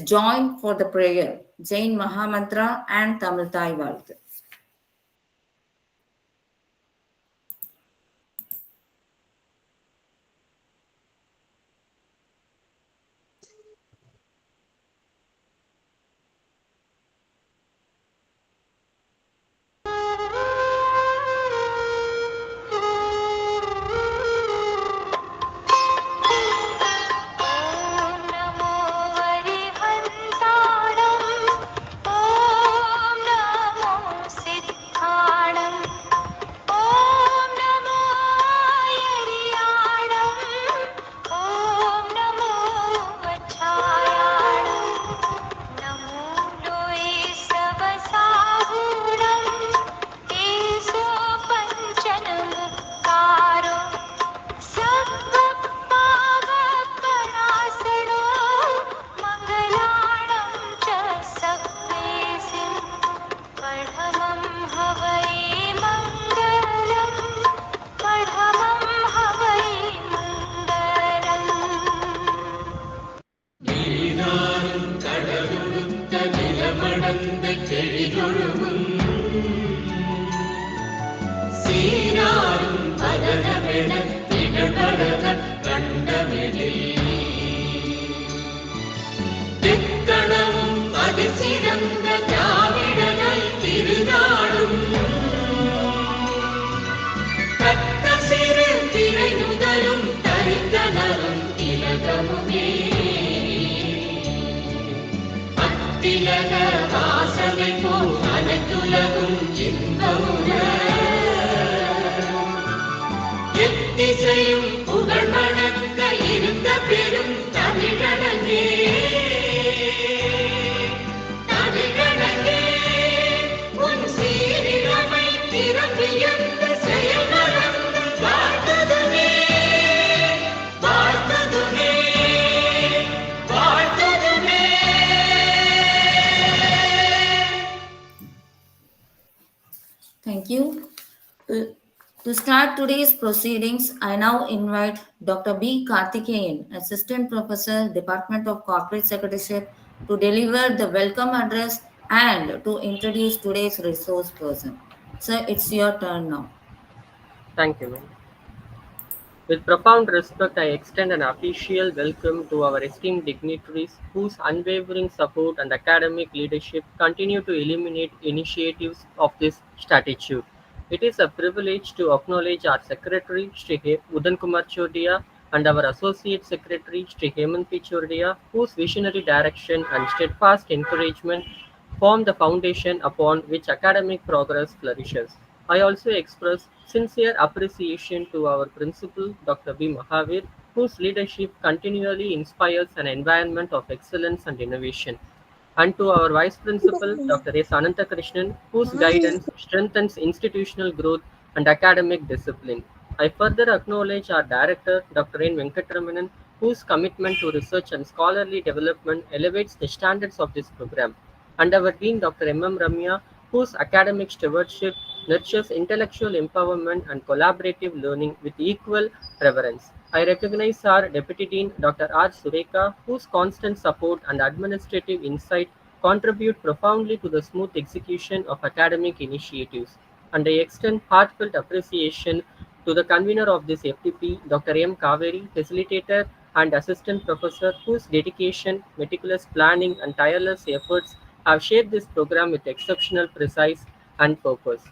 join for the prayer. Jain Mahamantra and Tamil Thai Valthu. Thank you. To start today's proceedings, I now invite Dr. B. Karthikeyan, Assistant Professor, Department of Corporate Secretaryship, to deliver the welcome address and to introduce today's resource person. Sir, it's your turn now. Thank you, ma'am. With profound respect, I extend an official welcome to our esteemed dignitaries whose unwavering support and academic leadership continue to illuminate initiatives of this statute. It is a privilege to acknowledge our Secretary, Sri Udan Kumar Chodia, and our Associate Secretary, Sri Hemant P. Chodia, whose visionary direction and steadfast encouragement form the foundation upon which academic progress flourishes. I also express sincere appreciation to our principal, Dr. B. Mahavir, whose leadership continually inspires an environment of excellence and innovation, and to our Vice Principal, Dr. S. Ananthakrishnan, whose guidance strengthens institutional growth and academic discipline. I further acknowledge our Director, Dr. N. Venkatramanan, whose commitment to research and scholarly development elevates the standards of this program, and our Dean, Dr. M. Ramya, whose academic stewardship nurtures intellectual empowerment and collaborative learning with equal reverence. I recognize our Deputy Dean, Dr. R. Sureka, whose constant support and administrative insight contribute profoundly to the smooth execution of academic initiatives. And I extend heartfelt appreciation to the convener of this FTP, Dr. M. Kaveri, facilitator and assistant professor, whose dedication, meticulous planning, and tireless efforts have shaped this program with exceptional precision and purpose.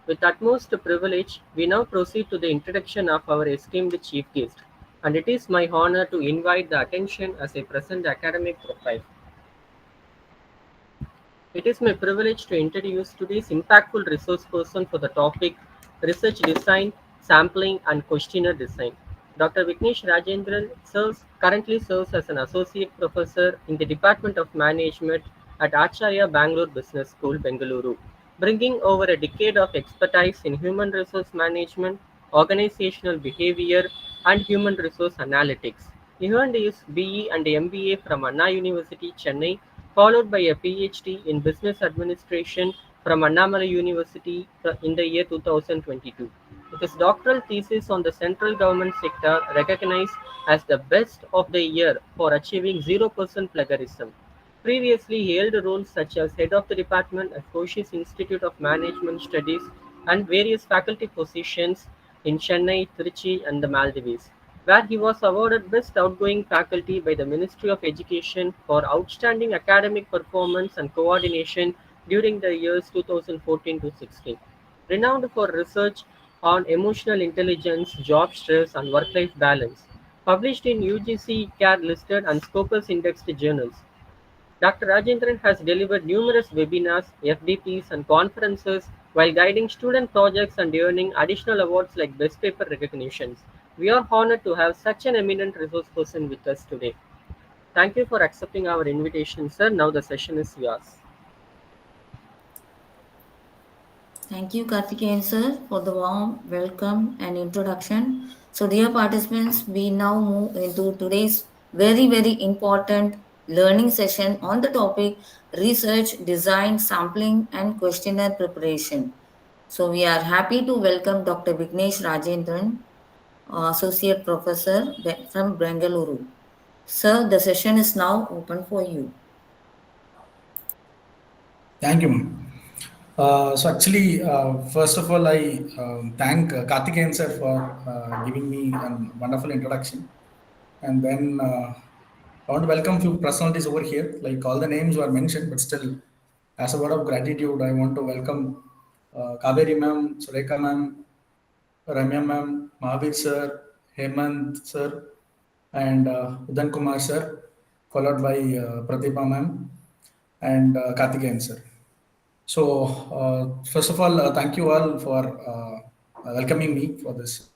With utmost privilege, we now proceed to the introduction of our esteemed chief guest, and it is my honor to invite the attention as a present academic profile. It is my privilege to introduce today's impactful resource person for the topic Research Design, Sampling and Questionnaire Design. Dr. VIGNESH Rajendran currently serves as an associate professor in the Department of Management at Acharya Bangalore Business School, Bengaluru, bringing over a decade of expertise in human resource management, organizational behavior, and human resource analytics. He earned his BE and MBA from Anna University, Chennai, followed by a PhD in Business Administration from Annamalai University in the year 2022. With his doctoral thesis on the central government sector recognized as the best of the year for achieving 0% plagiarism. Previously, he held roles such as head of the department at Coshi's Institute of Management Studies and various faculty positions in Chennai, Trichy, and the Maldives, where he was awarded Best Outgoing Faculty by the Ministry of Education for outstanding academic performance and coordination during the years 2014 to 16. Renowned for research on emotional intelligence, job stress, and work life balance, published in UGC CAD listed and Scopus indexed journals. Dr. Rajendran has delivered numerous webinars, FDPs, and conferences while guiding student projects and earning additional awards like Best Paper recognitions. We are honored to have such an eminent resource person with us today. Thank you for accepting our invitation, sir. Now the session is yours. Thank you, Karthikeyan sir, for the warm welcome and introduction. So, dear participants, we now move into today's very important learning session on the topic research, design, sampling, and questionnaire preparation. So, we are happy to welcome Dr. Vignesh Rajendran, Associate Professor from Bengaluru. Sir, the session is now open for you. Thank you, ma'am. First of all, I thank Karthikeyan sir for giving me a wonderful introduction. And then I want to welcome few personalities over here. Like all the names were mentioned, but still, as a word of gratitude, I want to welcome Kaveri ma'am, Sureka ma'am, Ramya ma'am, Mahavir sir, Hemant sir, and Udan Kumar sir, followed by Pratibha ma'am and Karthikeyan sir. So, first of all, thank you all for welcoming me for this.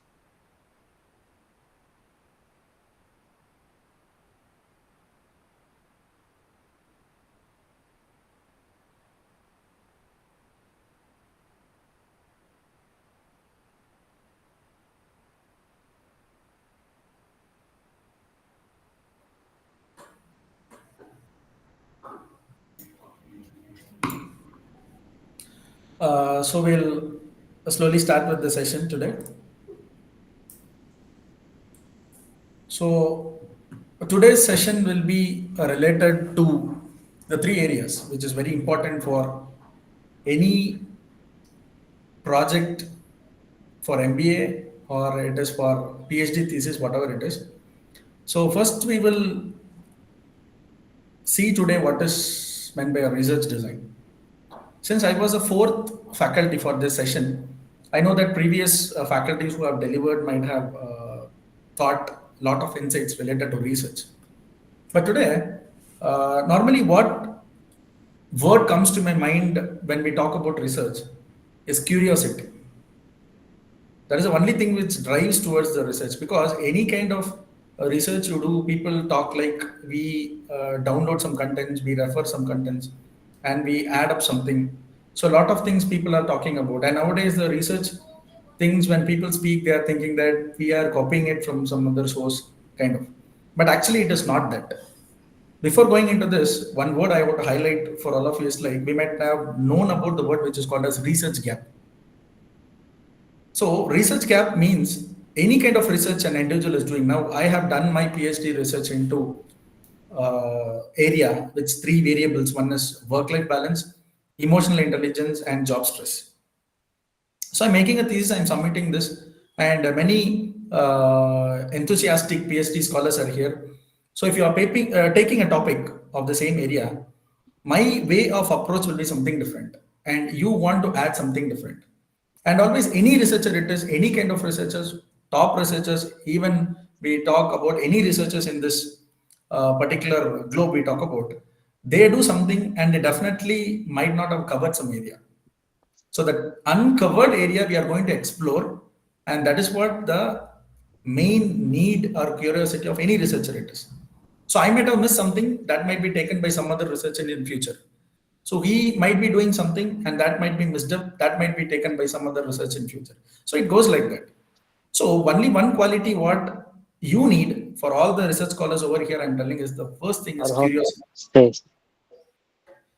So we'll slowly start with the session today. So today's session will be related to the three areas, which is very important for any project for MBA or it is for PhD thesis, whatever it is. So first we will see today what is meant by a research design. Since I was a fourth faculty for this session, I know that previous faculties who have delivered might have thought a lot of insights related to research. But today, normally what word comes to my mind when we talk about research is curiosity. That is the only thing which drives towards the research, because any kind of research you do, people talk like we download some contents, we refer some contents, and we add up something. So a lot of things people are talking about, and nowadays the research things, when people speak, they are thinking that we are copying it from some other source, kind of. But actually, it is not that. Before going into this, one word I want to highlight for all of you is like we might have known about the word which is called as research gap. So research gap means any kind of research an individual is doing. Now I have done my PhD research into area with three variables. One is work-life balance, emotional intelligence, and job stress. So I'm making a thesis, I'm submitting this, and many enthusiastic PhD scholars are here. So if you are taking a topic of the same area, my way of approach will be something different, and you want to add something different. And always any researcher, it is any kind of researchers, top researchers, even we talk about any researchers in this particular globe we talk about, they do something and they definitely might not have covered some area. So the uncovered area we are going to explore, and that is what the main need or curiosity of any researcher it is. So I might have missed something that might be taken by some other researcher in future. So he might be doing something and that might be missed up, that might be taken by some other research in future. So it goes like that. So only one quality what you need for all the research scholars over here, I'm telling is the first thing is About curiosity. stay.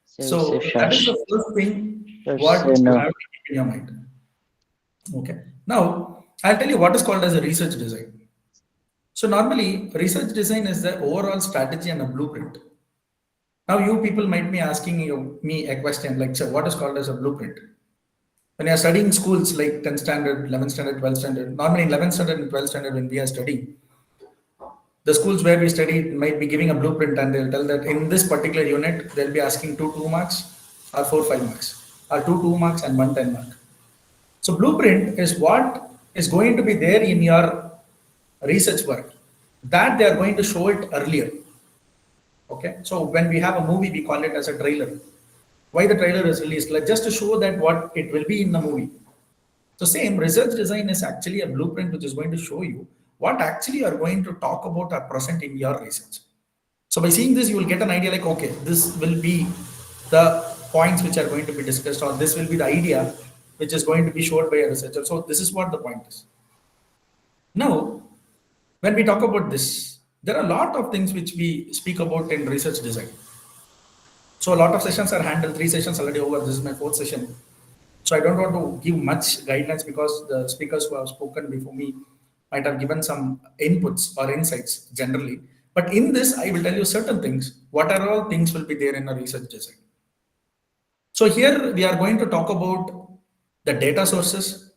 So that is the first thing Say what you no. have to keep in your mind. Okay. Now I'll tell you what is called as a research design. So normally research design is the overall strategy and a blueprint Now, you people might be asking me a question like, sir, what is called as a blueprint? When you are studying schools like 10th standard, 11th standard, 12th standard, normally in 11th standard and 12th standard, when we are studying, the schools where we study might be giving a blueprint and they'll tell that in this particular unit, they'll be asking 2 2 marks or 4 5 marks or 2 2 marks and 1 10 mark. So, blueprint is what is going to be there in your research work that they are going to show it earlier. Okay, so when we have a movie, we call it as a trailer. Why the trailer is released? Like just to show that what it will be in the movie. So same research design is actually a blueprint which is going to show you what actually you are going to talk about or present in your research. So by seeing this, you will get an idea like, okay, this will be the points which are going to be discussed, or this will be the idea which is going to be showed by a researcher. So this is what the point is. Now, when we talk about this, there are a lot of things which we speak about in research design. So a lot of sessions are handled, 3 sessions already over. This is my 4th session. So I don't want to give much guidelines because the speakers who have spoken before me might have given some inputs or insights generally. But in this, I will tell you certain things. What are all things will be there in a research design? So here we are going to talk about the data sources,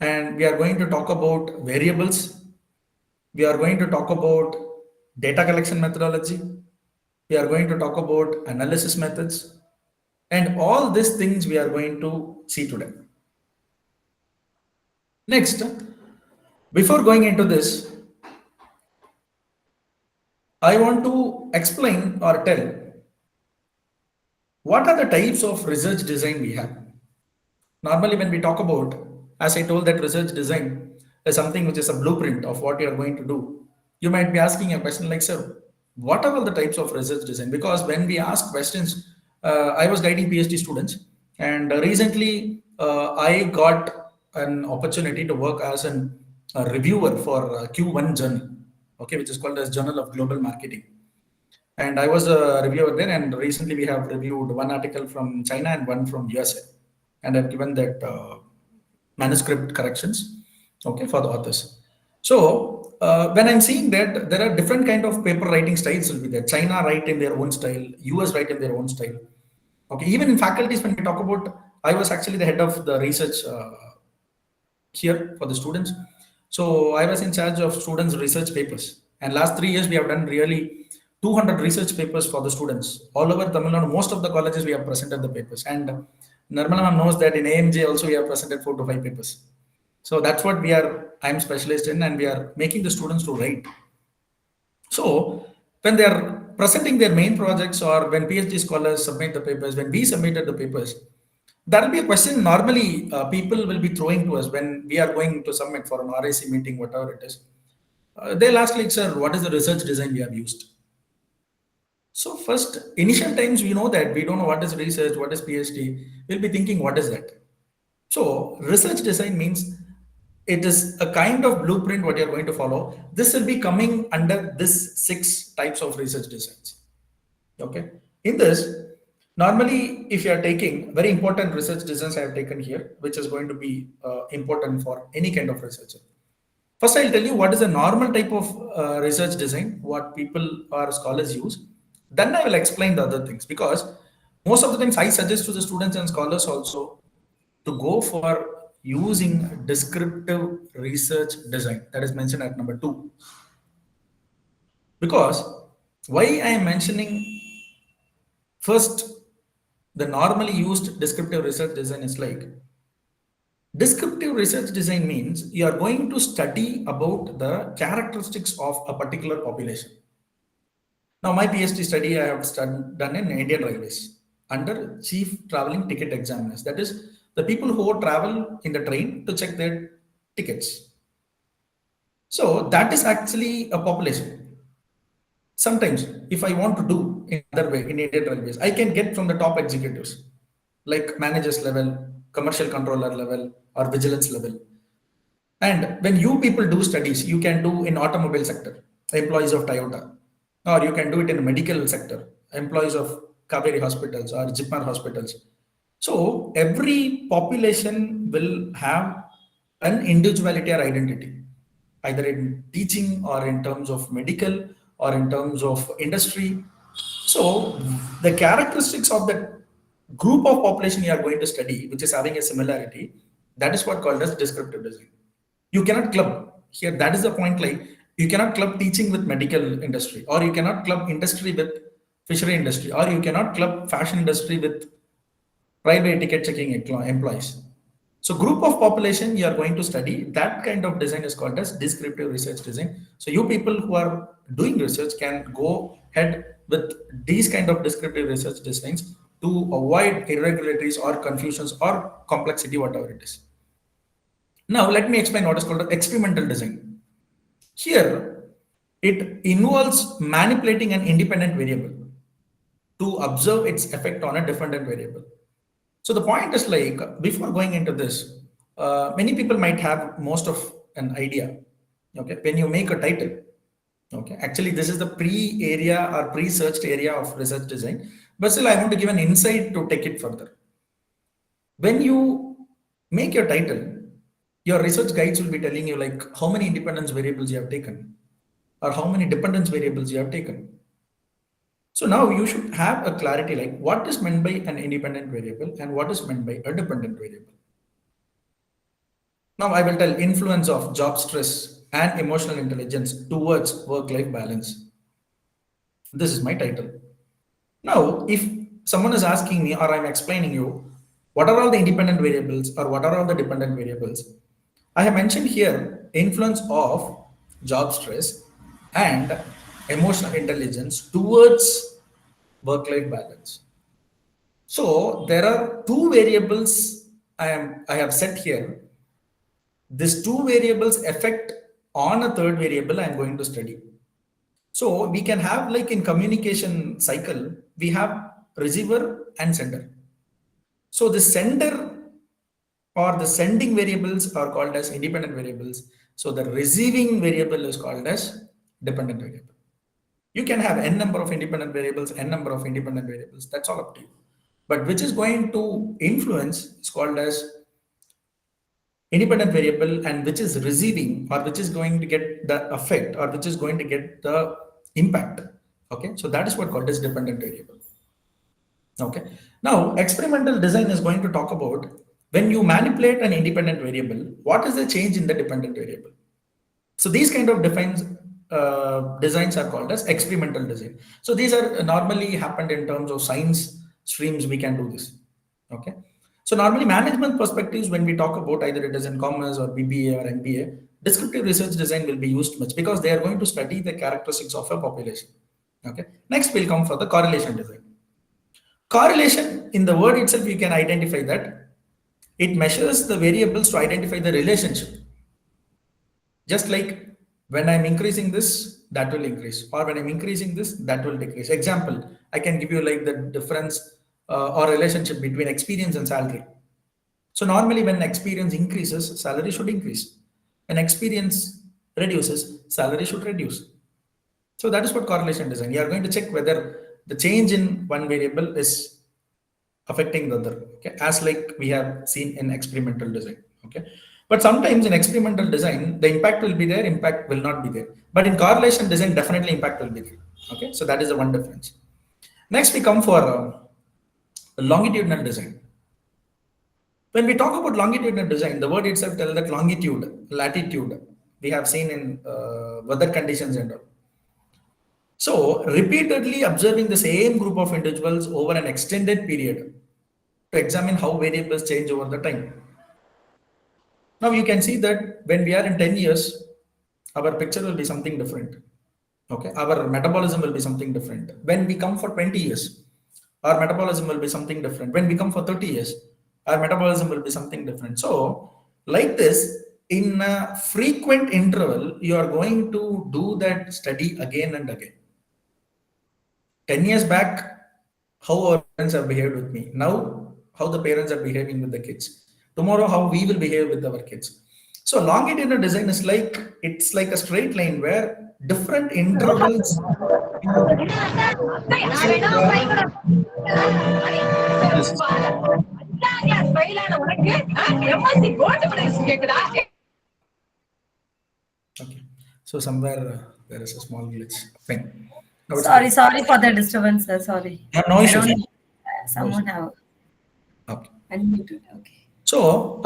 and we are going to talk about variables. We are going to talk about data collection methodology. We are going to talk about analysis methods, and all these things we are going to see today. Next, before going into this, I want to explain or tell what are the types of research design we have. Normally, when we talk about, as I told, that research design is something which is a blueprint of what you are going to do. You might be asking a question like, sir, what are all the types of research design? Because when we ask questions, I was guiding PhD students, and recently I got an opportunity to work as a reviewer for Q1 journal, okay, which is called as Journal of Global Marketing. And I was a reviewer there, and recently we have reviewed one article from China and one from USA, and I've given that manuscript corrections, okay, for the authors. So when I'm seeing that there are different kind of paper writing styles will be there. China write in their own style, US write in their own style. Okay, even in faculties, when we talk about, I was actually the head of the research here for the students. So I was in charge of students' research papers. And last 3 years, we have done really 200 research papers for the students. All over Tamil Nadu, most of the colleges, we have presented the papers. And Nirmala ma'am knows that in AMJ also, we have presented 4 to 5 papers. So that's what I'm specialized in, and we are making the students to write. So when they are presenting their main projects, or when PhD scholars submit the papers, when we submitted the papers, there will be a question normally people will be throwing to us when we are going to submit for an RAC meeting, whatever it is. They'll ask like, sir, what is the research design we have used? So first, initial times, we know that we don't know what is research, what is PhD. We'll be thinking, what is that? So research design means it is a kind of blueprint what you're going to follow. This will be coming under this 6 types of research designs. Okay. In this, normally, if you are taking very important research designs I have taken here, which is going to be important for any kind of researcher. First, I'll tell you what is a normal type of research design, what people or scholars use. Then I will explain the other things, because most of the times I suggest to the students and scholars also to go for using descriptive research design, that is mentioned at number 2. Because why I am mentioning first the normally used descriptive research design is like, descriptive research design means you are going to study about the characteristics of a particular population. Now, my PhD study I have done in Indian Railways under chief traveling ticket examiners. That is the people who travel in the train to check their tickets. So that is actually a population. Sometimes, if I want to do in other way in Indian Railways, I can get from the top executives, like managers level, commercial controller level, or vigilance level. And when you people do studies, you can do in automobile sector, employees of Toyota, or you can do it in the medical sector, employees of Kaveri hospitals or Jipmar hospitals. So every population will have an individuality or identity, either in teaching or in terms of medical or in terms of industry. So the characteristics of the group of population you are going to study, which is having a similarity, that is what called as descriptive design. You cannot club here. That is the point. Like you cannot club teaching with medical industry, or you cannot club industry with fishery industry, or you cannot club fashion industry with private ticket checking employees. So group of population you are going to study, that kind of design is called as descriptive research design. So you people who are doing research can go ahead with these kind of descriptive research designs to avoid irregularities or confusions or complexity, whatever it is. Now let me explain what is called experimental design. Here, it involves manipulating an independent variable to observe its effect on a dependent variable. So the point is like, before going into this, many people might have most of an idea. Okay, when you make a title, okay, actually this is the pre-area or pre-searched area of research design, but still I want to give an insight to take it further. When you make your title, your research guides will be telling you like how many independence variables you have taken or how many dependence variables you have taken. So now you should have a clarity like what is meant by an independent variable and what is meant by a dependent variable. Now I will tell influence of job stress and emotional intelligence towards work-life balance. This is my title. Now, if someone is asking me or I'm explaining you what are all the independent variables or what are all the dependent variables, I have mentioned here influence of job stress and emotional intelligence towards work-life balance. So there are two variables I have set here. These two variables affect on a third variable I'm going to study. So we can have like in communication cycle, we have receiver and sender. So the sender or the sending variables are called as independent variables. So the receiving variable is called as dependent variable. You can have n number of independent variables, n number of independent variables. That's all up to you. But which is going to influence is called as independent variable, and which is receiving or which is going to get the effect or which is going to get the impact. Okay, so that is what called as dependent variable. Okay, now experimental design is going to talk about when you manipulate an independent variable, what is the change in the dependent variable. So these kind of designs are called as experimental design. So these are normally happened in terms of science streams. We can do this. Okay. So normally management perspectives, when we talk about either it is in commerce or BBA or MBA, descriptive research design will be used much because they are going to study the characteristics of a population. Okay. Next we'll come for the correlation design. Correlation, in the word itself, you can identify that it measures the variables to identify the relationship. Just like when I'm increasing this, that will increase, or when I'm increasing this, that will decrease. Example, I can give you like the difference or relationship between experience and salary. So normally when experience increases, salary should increase. When experience reduces, salary should reduce. So that is what correlation design. You are going to check whether the change in one variable is affecting the other. Okay, as like we have seen in experimental design. Okay, but sometimes in experimental design, the impact will be there, impact will not be there. But in correlation design, definitely impact will be there. Okay, so that is the one difference. Next, we come for longitudinal design. When we talk about longitudinal design, the word itself tells that longitude, latitude, we have seen in weather conditions and all. So repeatedly observing the same group of individuals over an extended period to examine how variables change over the time. Now you can see that when we are in 10 years, our picture will be something different. Okay, our metabolism will be something different. When we come for 20 years, our metabolism will be something different. When we come for 30 years, our metabolism will be something different. So like this, in a frequent interval, you are going to do that study again and again. 10 years back, how our parents have behaved with me. Now, how the parents are behaving with the kids. Tomorrow, how we will behave with our kids. So longitudinal design is like, it's like a straight line where different intervals. Yes. Okay. So somewhere there is a small glitch. Fine. Now it's Sorry, clear. sorry for the disturbance, sir. Sorry. Yeah, no I issues. don't Yeah. know. No Someone issues. have Okay. unmuted. Okay. So,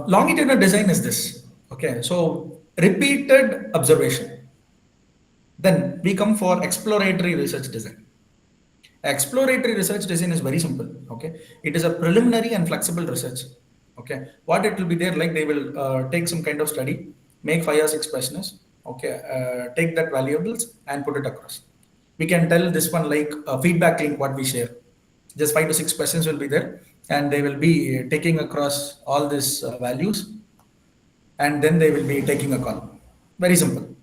longitudinal design is this. Okay. So, repeated observation. Then we come for exploratory research design. Exploratory research design is very simple. Okay. It is a preliminary and flexible research. Okay. What it will be there, like they will take some kind of study, make 5 or 6 questions. Okay. Take that valuables and put it across. We can tell this one like a feedback link what we share. Just 5 to 6 questions will be there, and they will be taking across all these values, and then they will be taking a call. Very simple.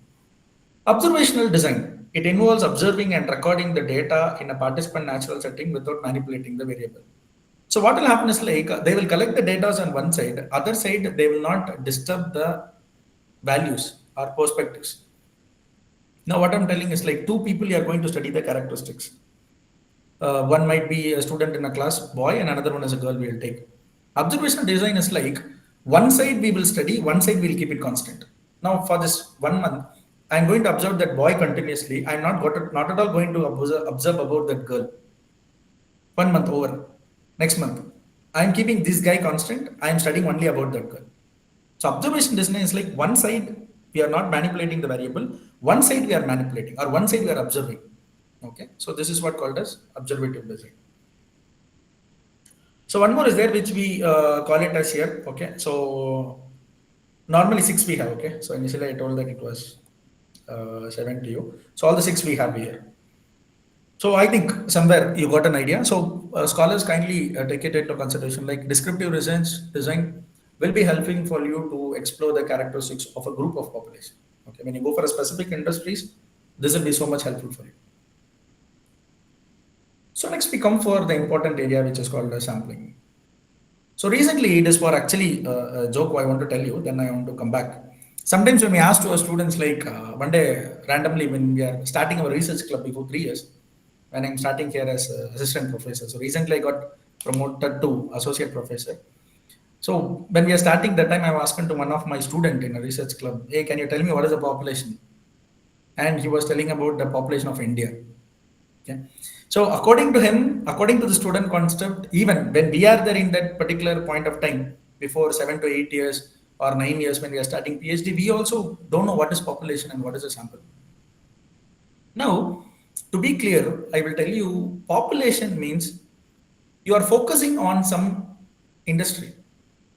Observational design. It involves observing and recording the data in a participant natural setting without manipulating the variable. So what will happen is like they will collect the data on one side, other side they will not disturb the values or perspectives. Now what I'm telling is like two people you are going to study the characteristics. One might be a student in a class, boy, and another one is a girl. We will take. Observational design is like one side we will study, one side we'll keep it constant. Now, for this 1 month, I'm going to observe that boy continuously. I'm not at all going to observe about that girl. 1 month over. Next month, I'm keeping this guy constant. I'm studying only about that girl. So, observation design is like one side we are not manipulating the variable, one side we are manipulating, or one side we are observing. Okay, so this is what called as observative design. So one more is there which we call it as here. Okay, so normally 6 we have. Okay, so initially I told that it was 7 to you. So all the 6 we have here. So I think somewhere you got an idea. So scholars kindly take it into consideration. Like descriptive research design will be helping for you to explore the characteristics of a group of population. Okay, when you go for a specific industries, this will be so much helpful for you. So next we come for the important area which is called sampling. So recently it is for actually a joke I want to tell you, then I want to come back. Sometimes when we ask to our students like one day randomly when we are starting our research club before 3 years, when I'm starting here as assistant professor. So recently I got promoted to associate professor. So when we are starting that time, I was asking to one of my student in a research club, hey, can you tell me what is the population? And he was telling about the population of India. Okay. So according to him, according to the student concept, even when we are there in that particular point of time, before 7 to 8 years or 9 years when we are starting PhD, we also don't know what is population and what is a sample. Now, to be clear, I will tell you population means you are focusing on some industry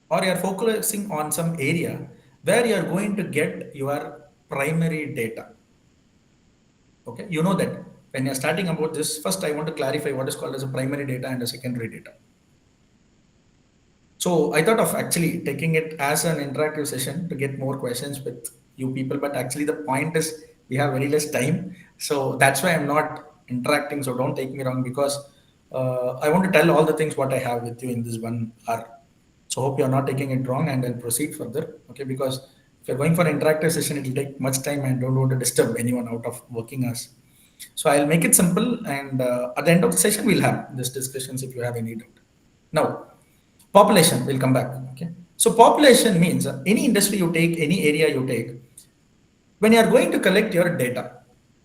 or you are focusing on some area where you are going to get your primary data. Okay, you know that when you're starting about this, first I want to clarify what is called as a primary data and a secondary data. So I thought of actually taking it as an interactive session to get more questions with you people, but actually the point is we have very less time, so that's why I'm not interacting. So don't take me wrong because I want to tell all the things what I have with you in this 1 hour. So hope you're not taking it wrong, and I'll proceed further. Okay, because if you're going for an interactive session, it will take much time and don't want to disturb anyone out of working hours. So I'll make it simple, and at the end of the session, we'll have this discussions if you have any doubt. Now, population, we'll come back. Okay. So population means any industry you take, any area you take, when you are going to collect your data,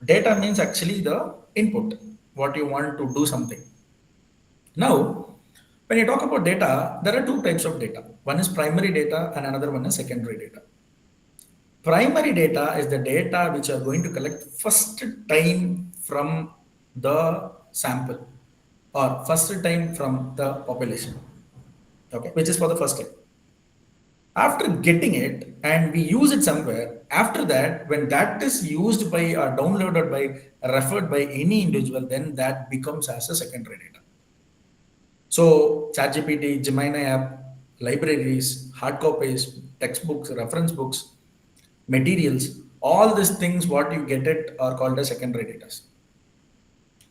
data means actually the input, what you want to do something. Now, when you talk about data, there are two types of data. One is primary data and another one is secondary data. Primary data is the data which you are going to collect first time from the sample or first time from the population. Okay, which is for the first time. After getting it and we use it somewhere, after that, when that is used by or downloaded by referred by any individual, then that becomes as a secondary data. So ChatGPT, Gemini app, libraries, hard copies, textbooks, reference books, materials, all these things what you get it are called as secondary data.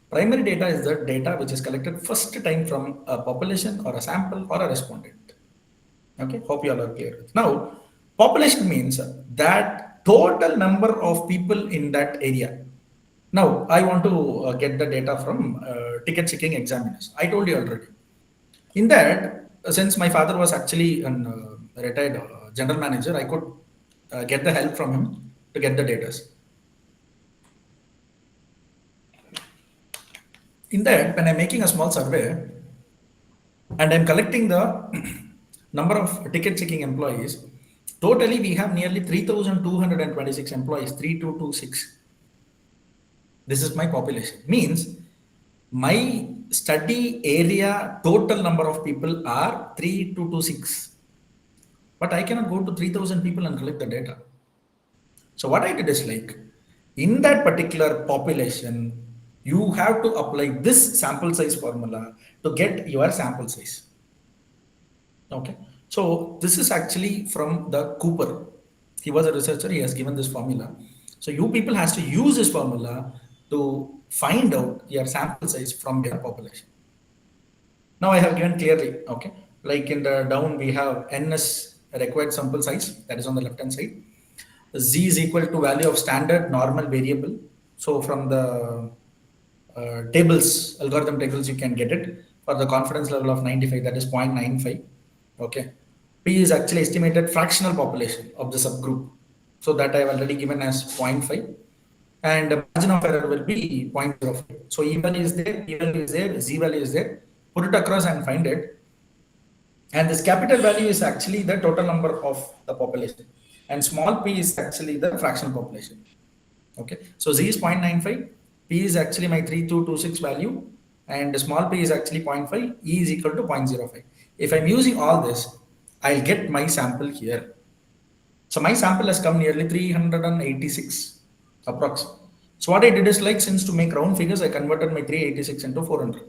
Primary data is the data which is collected first time from a population or a sample or a respondent. Okay, hope you all are clear. Now, population means that total number of people in that area. Now, I want to get the data from ticket checking examiners. I told you already. In that, since my father was actually a retired general manager, I could get the help from him to get the data. In that, when I'm making a small survey and I'm collecting the number of ticket checking employees, totally we have nearly 3,226 employees, 3226. This is my population. Means my study area total number of people are 3226. But I cannot go to 3,000 people and collect the data. So what I did is like, in that particular population, you have to apply this sample size formula to get your sample size. Okay. So this is actually from the Cooper. He was a researcher. He has given this formula. So you people has to use this formula to find out your sample size from your population. Now I have given clearly, okay, like in the down we have NS required sample size, that is on the left hand side. Z is equal to value of standard normal variable. So from the tables, algorithm tables, you can get it for the confidence level of 95, that is 0.95. Okay. P is actually estimated fractional population of the subgroup. So that I have already given as 0.5. And the margin of error will be 0.05. So E value is there, P value is there, Z value is there. Put it across and find it. And this capital value is actually the total number of the population. And small p is actually the fractional population. Okay. So Z is 0.95. P is actually my 3226 value. And small p is actually 0.5. E is equal to 0.05. If I'm using all this, I'll get my sample here. So my sample has come nearly 386 approx. So what I did is like, since to make round figures, I converted my 386 into 400.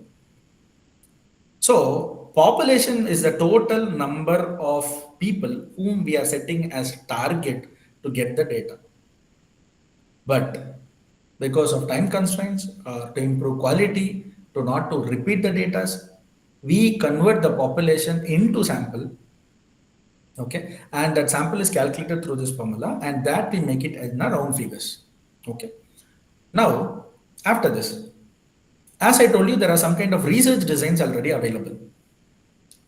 So population is the total number of people whom we are setting as target to get the data. But because of time constraints, to improve quality, to not to repeat the data, we convert the population into sample. Okay, and that sample is calculated through this formula, and that we make it in a round figures. Okay. Now, after this, as I told you, there are some kind of research designs already available.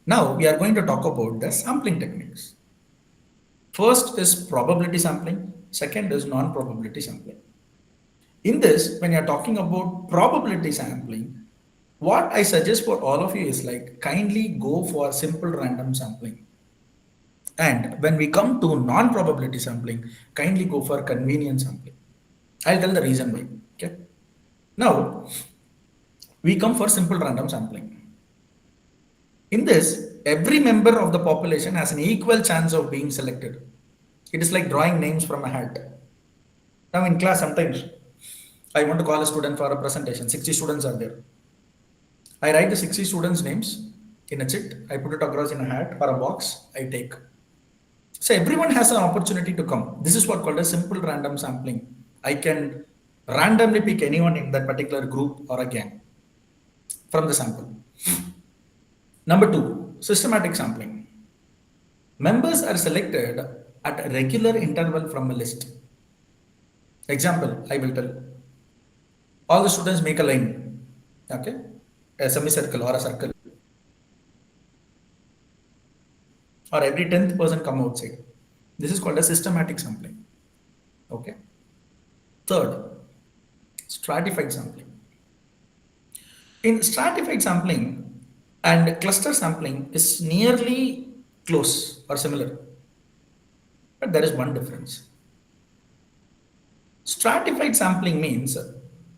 Now we are going to talk about the sampling techniques. First is probability sampling, second is non-probability sampling. In this, when you're talking about probability sampling, what I suggest for all of you is like, kindly go for simple random sampling. And when we come to non-probability sampling, kindly go for convenience sampling. I'll tell the reason why. Okay. Now, we come for simple random sampling. In this, every member of the population has an equal chance of being selected. It is like drawing names from a hat. Now in class, sometimes I want to call a student for a presentation. 60 students are there. I write the 60 students' names in a chit. I put it across in a hat or a box. I take. So everyone has an opportunity to come. This is what called a simple random sampling. I can randomly pick anyone in that particular group or a gang from the sample. Number two, systematic sampling. Members are selected at a regular interval from a list. Example, I will tell. All the students make a line, okay? A semicircle or a circle. Or every 10th person come outside. This is called a systematic sampling. Okay. Third, stratified sampling. In stratified sampling and cluster sampling is nearly close or similar, but there is one difference. Stratified sampling means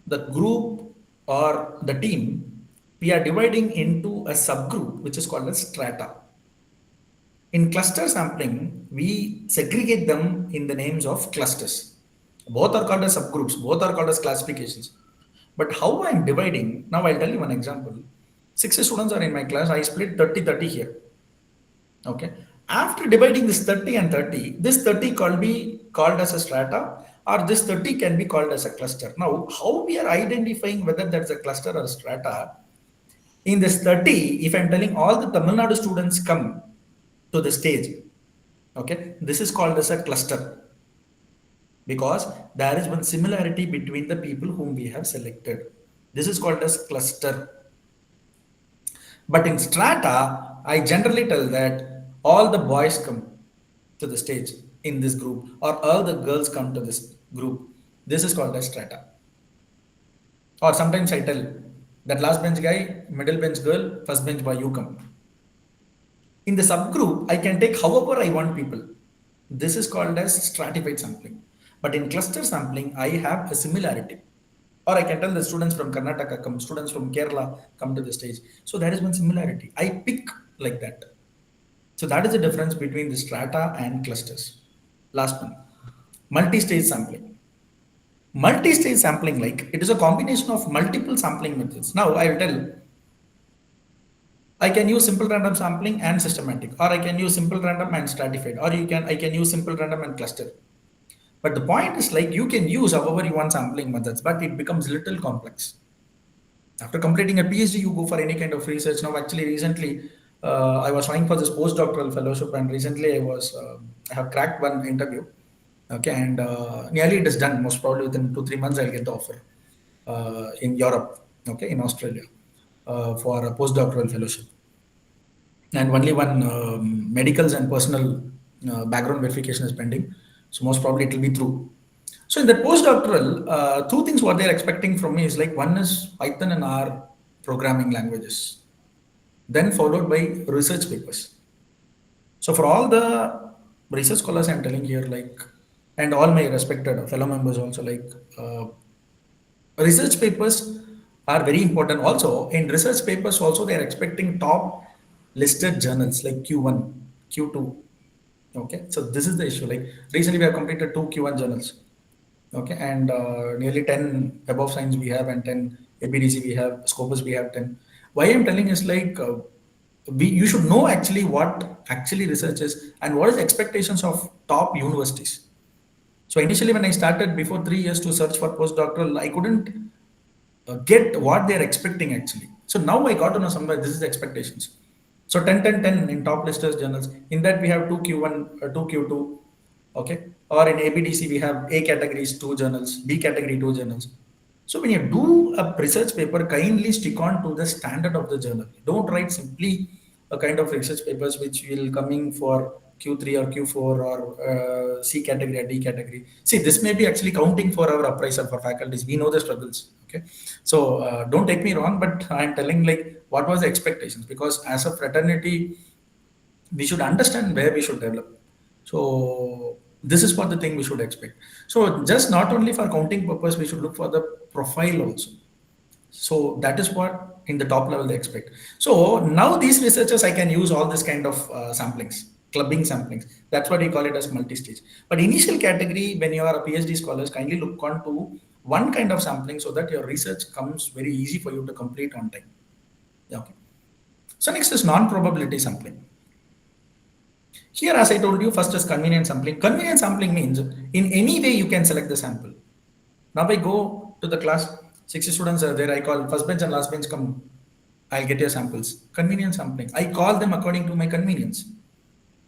the group or the team, we are dividing into a subgroup which is called as strata. In cluster sampling, we segregate them in the names of clusters. Both are called as subgroups, both are called as classifications. But how I'm dividing, now I'll tell you one example. 60 students are in my class, I split 30-30 here. Okay. After dividing this 30 and 30, this 30 can be called as a strata or this 30 can be called as a cluster. Now, how we are identifying whether that's a cluster or a strata? In this 30, if I'm telling all the Tamil Nadu students come to the stage, okay, this is called as a cluster because there is one similarity between the people whom we have selected. This is called as cluster. But in strata, I generally tell that all the boys come to the stage in this group or all the girls come to this group. This is called as strata. Or sometimes I tell That last bench guy, middle bench girl, first bench boy, you come. In the subgroup, I can take however I want people. This is called as stratified sampling. But in cluster sampling, I have a similarity. Or I can tell the students from Karnataka come, students from Kerala come to the stage. So that is one similarity. I pick like that. So that is the difference between the strata and clusters. Last one, multi-stage sampling. Multi-stage sampling, like it is a combination of multiple sampling methods. Now I will tell I can use simple random sampling and systematic, or I can use simple random and stratified, or I can use simple random and cluster. But the point is like you can use however you want sampling methods, but it becomes little complex. After completing a PhD, you go for any kind of research. Now, actually, recently I was trying for this postdoctoral fellowship, and recently I have cracked one interview. Okay, and nearly it is done. Most probably within 2-3 months, I'll get the offer in Europe. Okay, in Australia for a postdoctoral fellowship, and only one medicals and personal background verification is pending. So most probably it will be through. So in the postdoctoral, two things what they're expecting from me is like one is Python and R programming languages, then followed by research papers. So for all the research scholars I'm telling here, like, and all my respected fellow members also, like, research papers are very important. Also, in research papers, also they are expecting top listed journals like Q1, Q2. Okay, so this is the issue. Like recently, we have completed 2 Q1 journals. Okay, and nearly 10 above science we have, and 10 APDC we have, Scopus we have 10. Why I'm telling is like you should know actually what actually research is and what is the expectations of top universities. So initially, when I started before 3 years to search for postdoctoral, I couldn't get what they're expecting actually. So now I got to know somewhere this is the expectations. So 10, 10, 10 in top listers journals. In that we have 2 Q1, 2 Q2, okay. Or in ABDC we have A categories 2 journals, B category 2 journals. So when you do a research paper, kindly stick on to the standard of the journal. Don't write simply a kind of research papers which will coming for Q3 or Q4 or C category or D category. See, this may be actually counting for our appraisal for faculties. We know the struggles. Okay, so don't take me wrong, but I'm telling like what was the expectations, because as a fraternity, we should understand where we should develop. So this is what the thing we should expect. So just not only for counting purpose, we should look for the profile also. So that is what in the top level they expect. So now these researchers, I can use all this kind of samplings, clubbing samplings. That's what we call it as multi-stage. But initial category, when you are a PhD scholars, kindly look on to one kind of sampling so that your research comes very easy for you to complete on time. Okay. So next is non-probability sampling. Here, as I told you, first is convenient sampling. Convenient sampling means in any way you can select the sample. Now I go to the class, 60 students are there. I call first bench and last bench, come. I'll get your samples. Convenient sampling. I call them according to my convenience.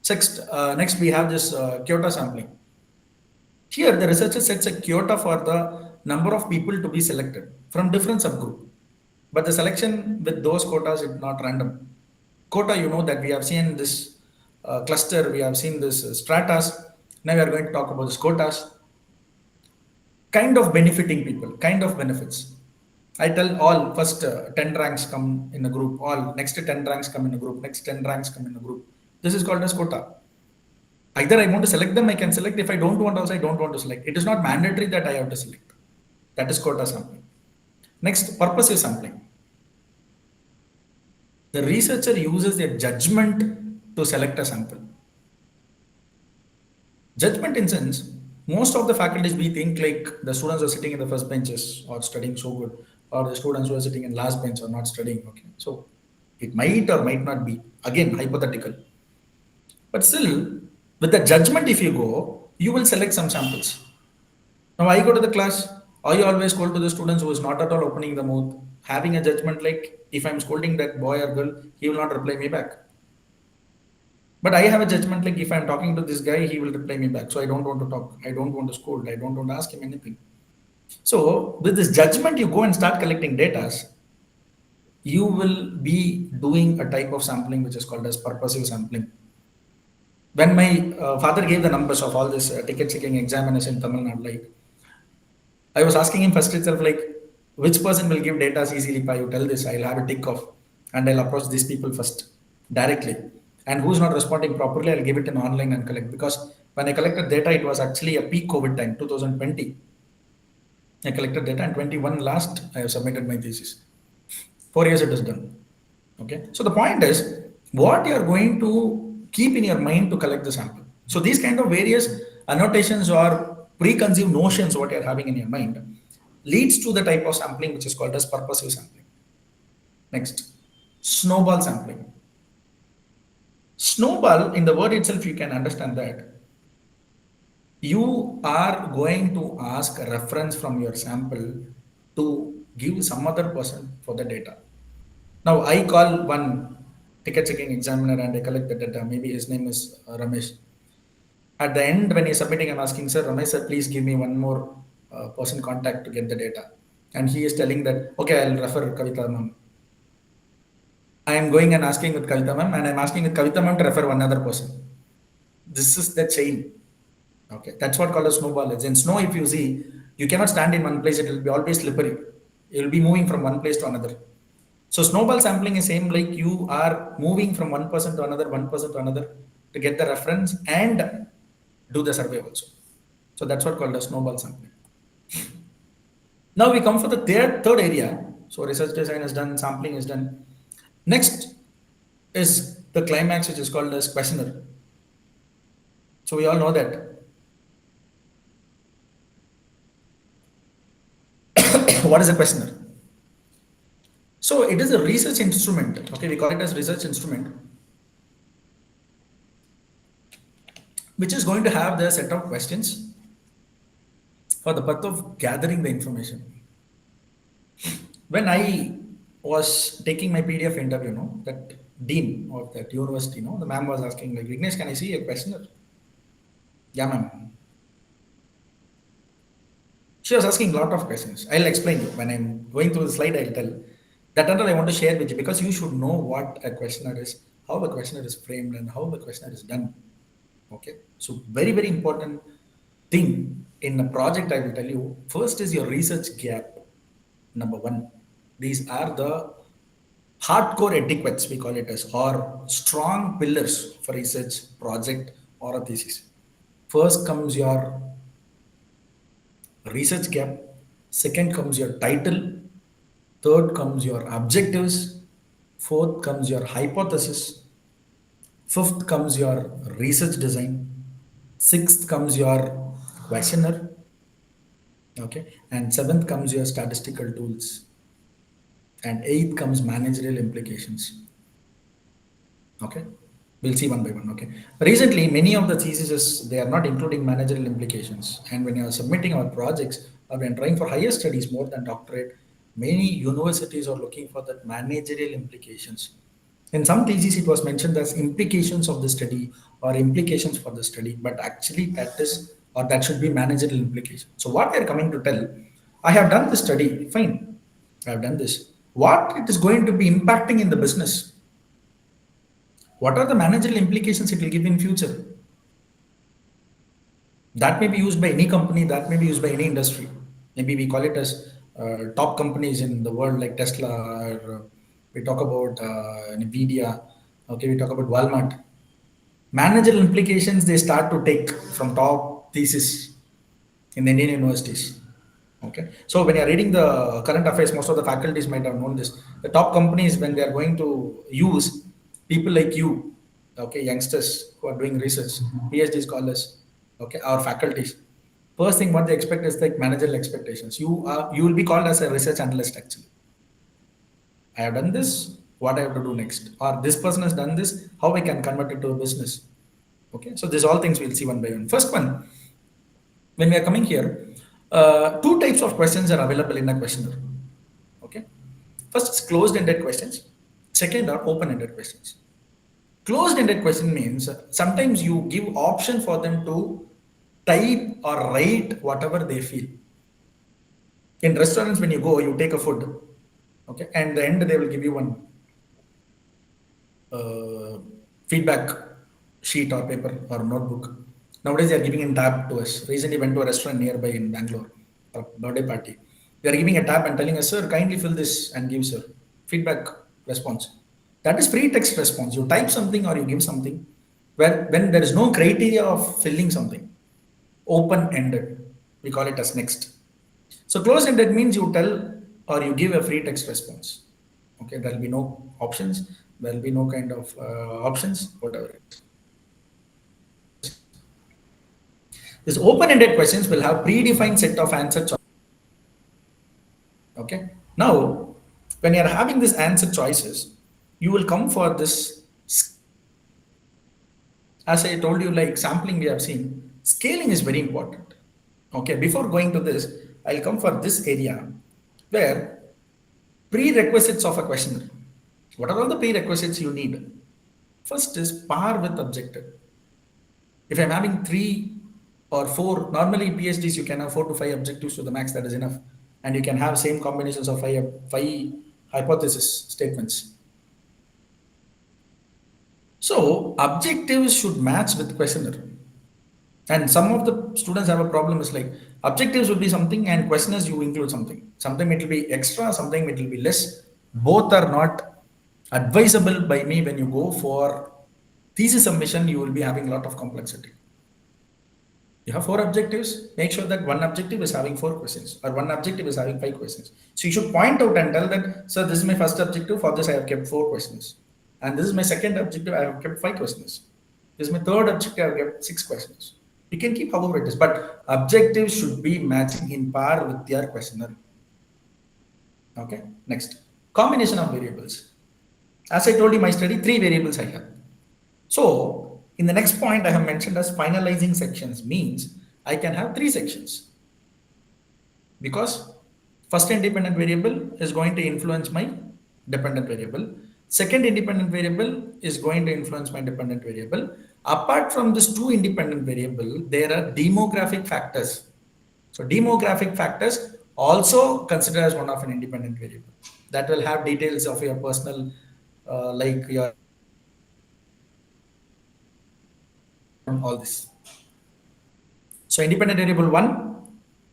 Next we have this quota sampling. Here, the researcher sets a quota for the number of people to be selected from different subgroup. But the selection with those quotas is not random. Quota, you know that we have seen this cluster, we have seen this stratas. Now we are going to talk about this quotas. Kind of benefiting people, kind of benefits. I tell all first 10 ranks come in a group, all next 10 ranks come in a group, next 10 ranks come in a group. This is called as quota. Either I want to select them, I can select. If I don't want also, I don't want to select. It is not mandatory that I have to select. That is quota sampling. Next, purposive sampling. The researcher uses their judgment to select a sample. Judgment in sense, most of the faculties we think like the students are sitting in the first benches or studying so good, or the students who are sitting in last bench are not studying. Okay, so it might or might not be, again hypothetical. But still, with the judgment, if you go, you will select some samples. Now I go to the class, I always scold to the students who is not at all opening the mouth, having a judgment like if I'm scolding that boy or girl, he will not reply me back. But I have a judgment like if I'm talking to this guy, he will reply me back. So I don't want to talk. I don't want to scold. I don't want to ask him anything. So with this judgment, you go and start collecting data. You will be doing a type of sampling which is called as purposive sampling. When my father gave the numbers of all this ticket checking examiners in Tamil Nadu, like I was asking him first itself, like, which person will give data easily? You tell this, I'll have a tick off and I'll approach these people first directly. And who's not responding properly, I'll give it in online and collect. Because when I collected data, it was actually a peak COVID time, 2020. I collected data, and 21 last I have submitted my thesis. 4 years it is done. Okay, so the point is what you are going to keep in your mind to collect the sample. So these kind of various annotations or preconceived notions what you are having in your mind leads to the type of sampling which is called as purposive sampling. Next, snowball sampling. Snowball, in the word itself you can understand that you are going to ask a reference from your sample to give some other person for the data. Now I call one ticket checking examiner and I collect the data. Maybe his name is Ramesh. At the end, when he's submitting, I'm asking, sir, Ramesh, sir, please give me one more person contact to get the data. And he is telling that, okay, I'll refer Kavita ma'am. I am going and asking with Kavita ma'am, and I'm asking with Kavita ma'am to refer one other person. This is the chain. Okay, that's what called a snowball is. In snow, if you see, you cannot stand in one place, it will be always slippery. It will be moving from one place to another. So snowball sampling is same, like you are moving from one person to another, one person to another to get the reference and do the survey also. So that's what called a snowball sampling. Now we come for the third area. So research design is done, sampling is done. Next is the climax, which is called as questionnaire. So we all know that what is a questionnaire? So it is a research instrument. Okay, we call it as research instrument, which is going to have the set of questions for the purpose of gathering the information. When I was taking my PDF interview, that dean of that university, the ma'am was asking, like, Vignesh, can I see a questionnaire? Yeah, ma'am. She was asking a lot of questions. I'll explain you. When I'm going through the slide, I'll tell. That until I want to share with you, because you should know what a questionnaire is, how a questionnaire is framed, and how the questionnaire is done. Okay, so very, very important thing in a project, I will tell you. First is your research gap. Number one, these are the hardcore etiquettes, we call it as, or strong pillars for research project or a thesis. First comes your research gap. Second comes your title. Third comes your objectives. Fourth comes your hypothesis. Fifth comes your research design. Sixth comes your questionnaire. Okay, and seventh comes your statistical tools. And eighth comes managerial implications. Okay, we'll see one by one. Okay, recently many of the theses, they are not including managerial implications, and when you are submitting our projects or when trying for higher studies more than doctorate, many universities are looking for that managerial implications. In some theses it was mentioned as implications of the study or implications for the study, but actually that is, or that should be managerial implication. So what they are coming to tell, I have done this study, fine, I have done this, what it is going to be impacting in the business, what are the managerial implications it will give in future. That may be used by any company, that may be used by any industry. Maybe we call it as top companies in the world like Tesla, or we talk about Nvidia, okay, we talk about Walmart. Managerial implications they start to take from top thesis in the Indian universities. Okay, so when you are reading the current affairs, most of the faculties might have known this. The top companies, when they are going to use people like you, okay, youngsters who are doing research, PhD scholars, okay, our faculties, first thing what they expect is like managerial expectations. You will be called as a research analyst actually. I have done this, what I have to do next, or this person has done this, how I can convert it to a business. Okay, so these all things we'll see one by one. First one, when we are coming here, two types of questions are available in a questionnaire. Okay, first is closed-ended questions. Second are open-ended questions. Closed-ended question means sometimes you give option for them to type or write whatever they feel. In restaurants, when you go, you take a food, okay, and at the end they will give you one feedback sheet or paper or notebook. Nowadays they are giving in tab to us. Recently went to a restaurant nearby in Bangalore, a birthday party. We are giving a tab and telling us, sir, kindly fill this and give sir feedback response. That is free text response. You type something or you give something where when there is no criteria of filling something, open-ended, we call it as next. So close-ended means you tell or you give a free text response. Okay, there will be no options. There will be no kind of options, whatever it is. These open-ended questions will have predefined set of answer choices. Okay. Now, when you are having this answer choices, you will come for this. As I told you, like sampling we have seen, scaling is very important. Okay. Before going to this, I'll come for this area where prerequisites of a questionnaire. What are all the prerequisites you need? First is par with objective. If I'm having 3 or 4, normally PhDs you can have 4 to 5 objectives to the max, that is enough. And you can have same combinations of five hypothesis statements. So objectives should match with questionnaire. And some of the students have a problem is like objectives will be something and questionnaires you include something. Sometimes it will be extra, sometimes it will be less. Both are not advisable by me. When you go for thesis submission, you will be having a lot of complexity. You have 4 objectives, make sure that one objective is having 4 questions or one objective is having 5 questions. So you should point out and tell that, sir, this is my first objective, for this I have kept 4 questions. And this is my second objective, I have kept 5 questions. This is my third objective, I have kept 6 questions. You can keep however it is, but objectives should be matching in par with your questionnaire. Okay, next. Combination of variables. As I told you, my study, 3 variables I have. So in the next point I have mentioned as finalizing sections means I can have 3 sections because first independent variable is going to influence my dependent variable. Second independent variable is going to influence my dependent variable. Apart from this 2 independent variable, there are demographic factors. So demographic factors also considered as one of an independent variable that will have details of your personal, like your all this. So independent variable 1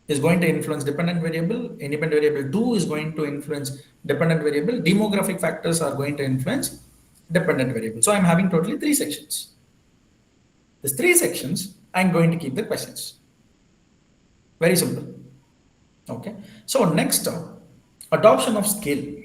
is going to influence dependent variable. Independent variable 2 is going to influence dependent variable. Demographic factors are going to influence dependent variable. So I'm having totally 3 sections. These 3 sections, I'm going to keep the questions. Very simple. Okay. So next, adoption of scale.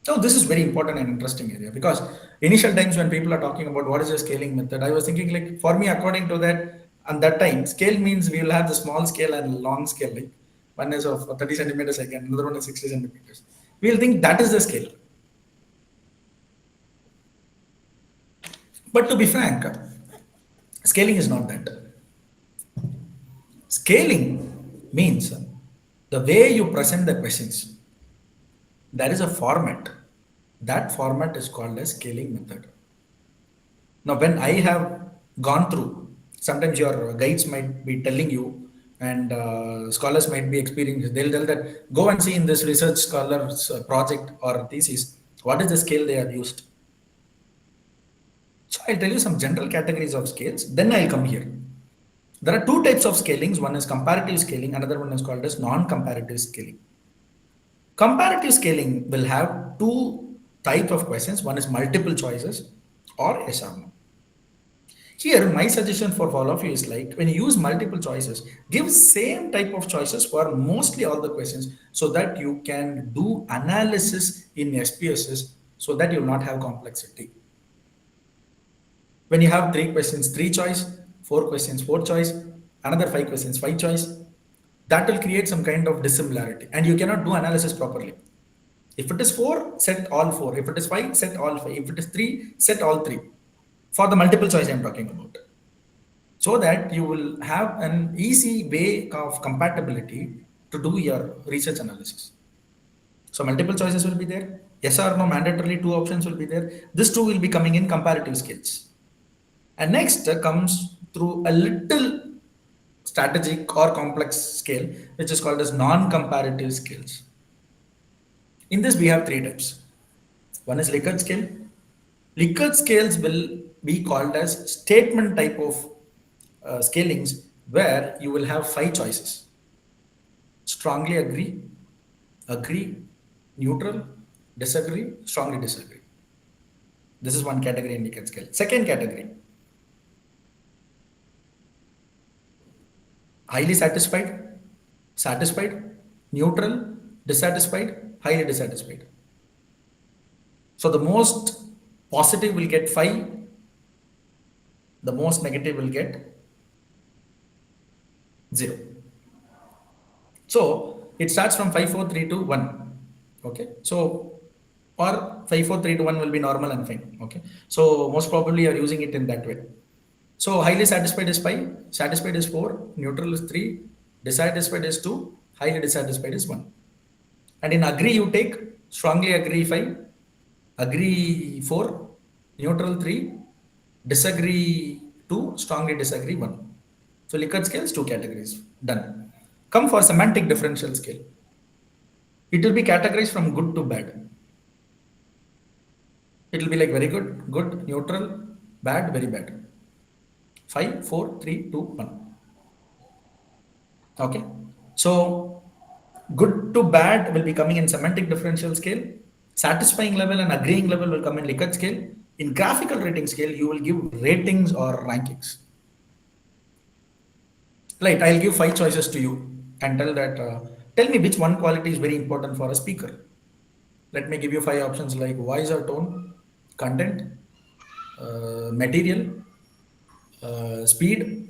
So this is very important and interesting area because initial times when people are talking about what is the scaling method, I was thinking like for me, according to that, at that time, scale means we will have the small scale and long scale. Like one is of 30 centimeters again, another one is 60 centimeters. We'll think that is the scale. But to be frank, scaling is not that. Scaling means the way you present the questions. There is a format. That format is called as scaling method. Now, when I have gone through, sometimes your guides might be telling you, and scholars might be experiencing. They'll tell that go and see in this research scholars project or thesis what is the scale they have used. So I'll tell you some general categories of scales. Then I'll come here. There are 2 types of scalings. One is comparative scaling. Another one is called as non-comparative scaling. Comparative scaling will have 2 types of questions. One is multiple choices or yes or no. Here, my suggestion for all of you is like when you use multiple choices, give same type of choices for mostly all the questions so that you can do analysis in SPSS so that you will not have complexity. When you have 3 questions, 3 choice, 4 questions, 4 choice, another 5 questions, 5 choice, that will create some kind of dissimilarity and you cannot do analysis properly. If it is 4, set all 4. If it is 5, set all 5. If it is 3, set all 3. For the multiple choice I am talking about. So that you will have an easy way of compatibility to do your research analysis. So multiple choices will be there. Yes or no, mandatorily 2 options will be there. This 2 will be coming in comparative scales. And next comes through a little strategic or complex scale, which is called as non-comparative scales. In this, we have 3 types. One is Likert scale. Likert scales will be called as statement type of scalings where you will have 5 choices. Strongly agree, agree, neutral, disagree, strongly disagree. This is one category in Likert scale. Second category, highly satisfied, satisfied, neutral, dissatisfied, highly dissatisfied. So the most positive will get 5, the most negative will get 0. So it starts from 5, 4, 3, 2, 1. Okay. So, or 5, 4, 3, 2, 1 will be normal and fine. Okay. So most probably you are using it in that way. So highly satisfied is 5, satisfied is 4, neutral is 3, dissatisfied is 2, highly dissatisfied is 1. And in agree you take strongly agree 5, agree 4, neutral 3, disagree 2, strongly disagree 1. So Likert scales 2 categories. Done. Come for semantic differential scale. It will be categorized from good to bad. It will be like very good, good, neutral, bad, very bad. 5, 4, 3, 2, 1. Okay. So good to bad will be coming in semantic differential scale. Satisfying level and agreeing level will come in Likert scale. In graphical rating scale, you will give ratings or rankings. Right, I'll give 5 choices to you and tell that, tell me which one quality is very important for a speaker. Let me give you 5 options like voice or tone, content, material, speed,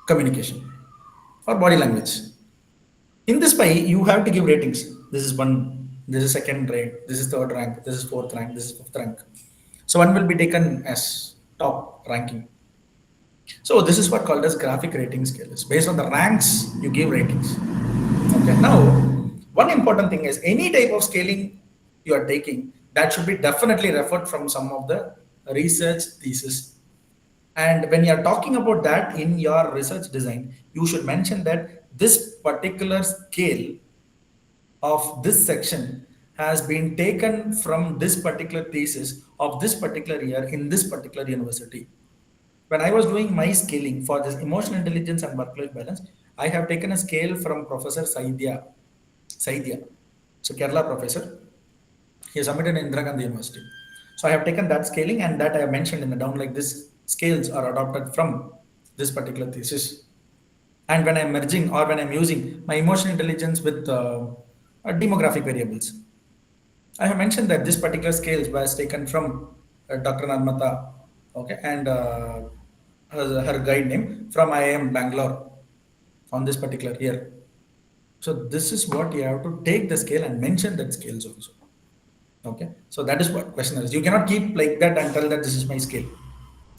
communication, or body language. In this pie, you have to give ratings. This is one, this is second rank, this is third rank, this is fourth rank, this is fifth rank. So one will be taken as top ranking. So this is what called as graphic rating scale is. Based on the ranks, you give ratings. Okay. Now, one important thing is any type of scaling you are taking, that should be definitely referred from some of the research thesis. And when you are talking about that in your research design, you should mention that this particular scale of this section has been taken from this particular thesis of this particular year in this particular university. When I was doing my scaling for this emotional intelligence and work-life balance, I have taken a scale from Professor Saidya. So Kerala professor. He submitted in Indira Gandhi University. So I have taken that scaling and that I have mentioned in the down like this scales are adopted from this particular thesis. And when I'm merging or when I'm using my emotional intelligence with demographic variables, I have mentioned that this particular scale was taken from Dr. Narmata, okay, and her guide name from IIM Bangalore on this particular year. So this is what you have to take the scale and mention that scales also. Okay, so that is what questionnaire is. You cannot keep like that and tell that this is my scale.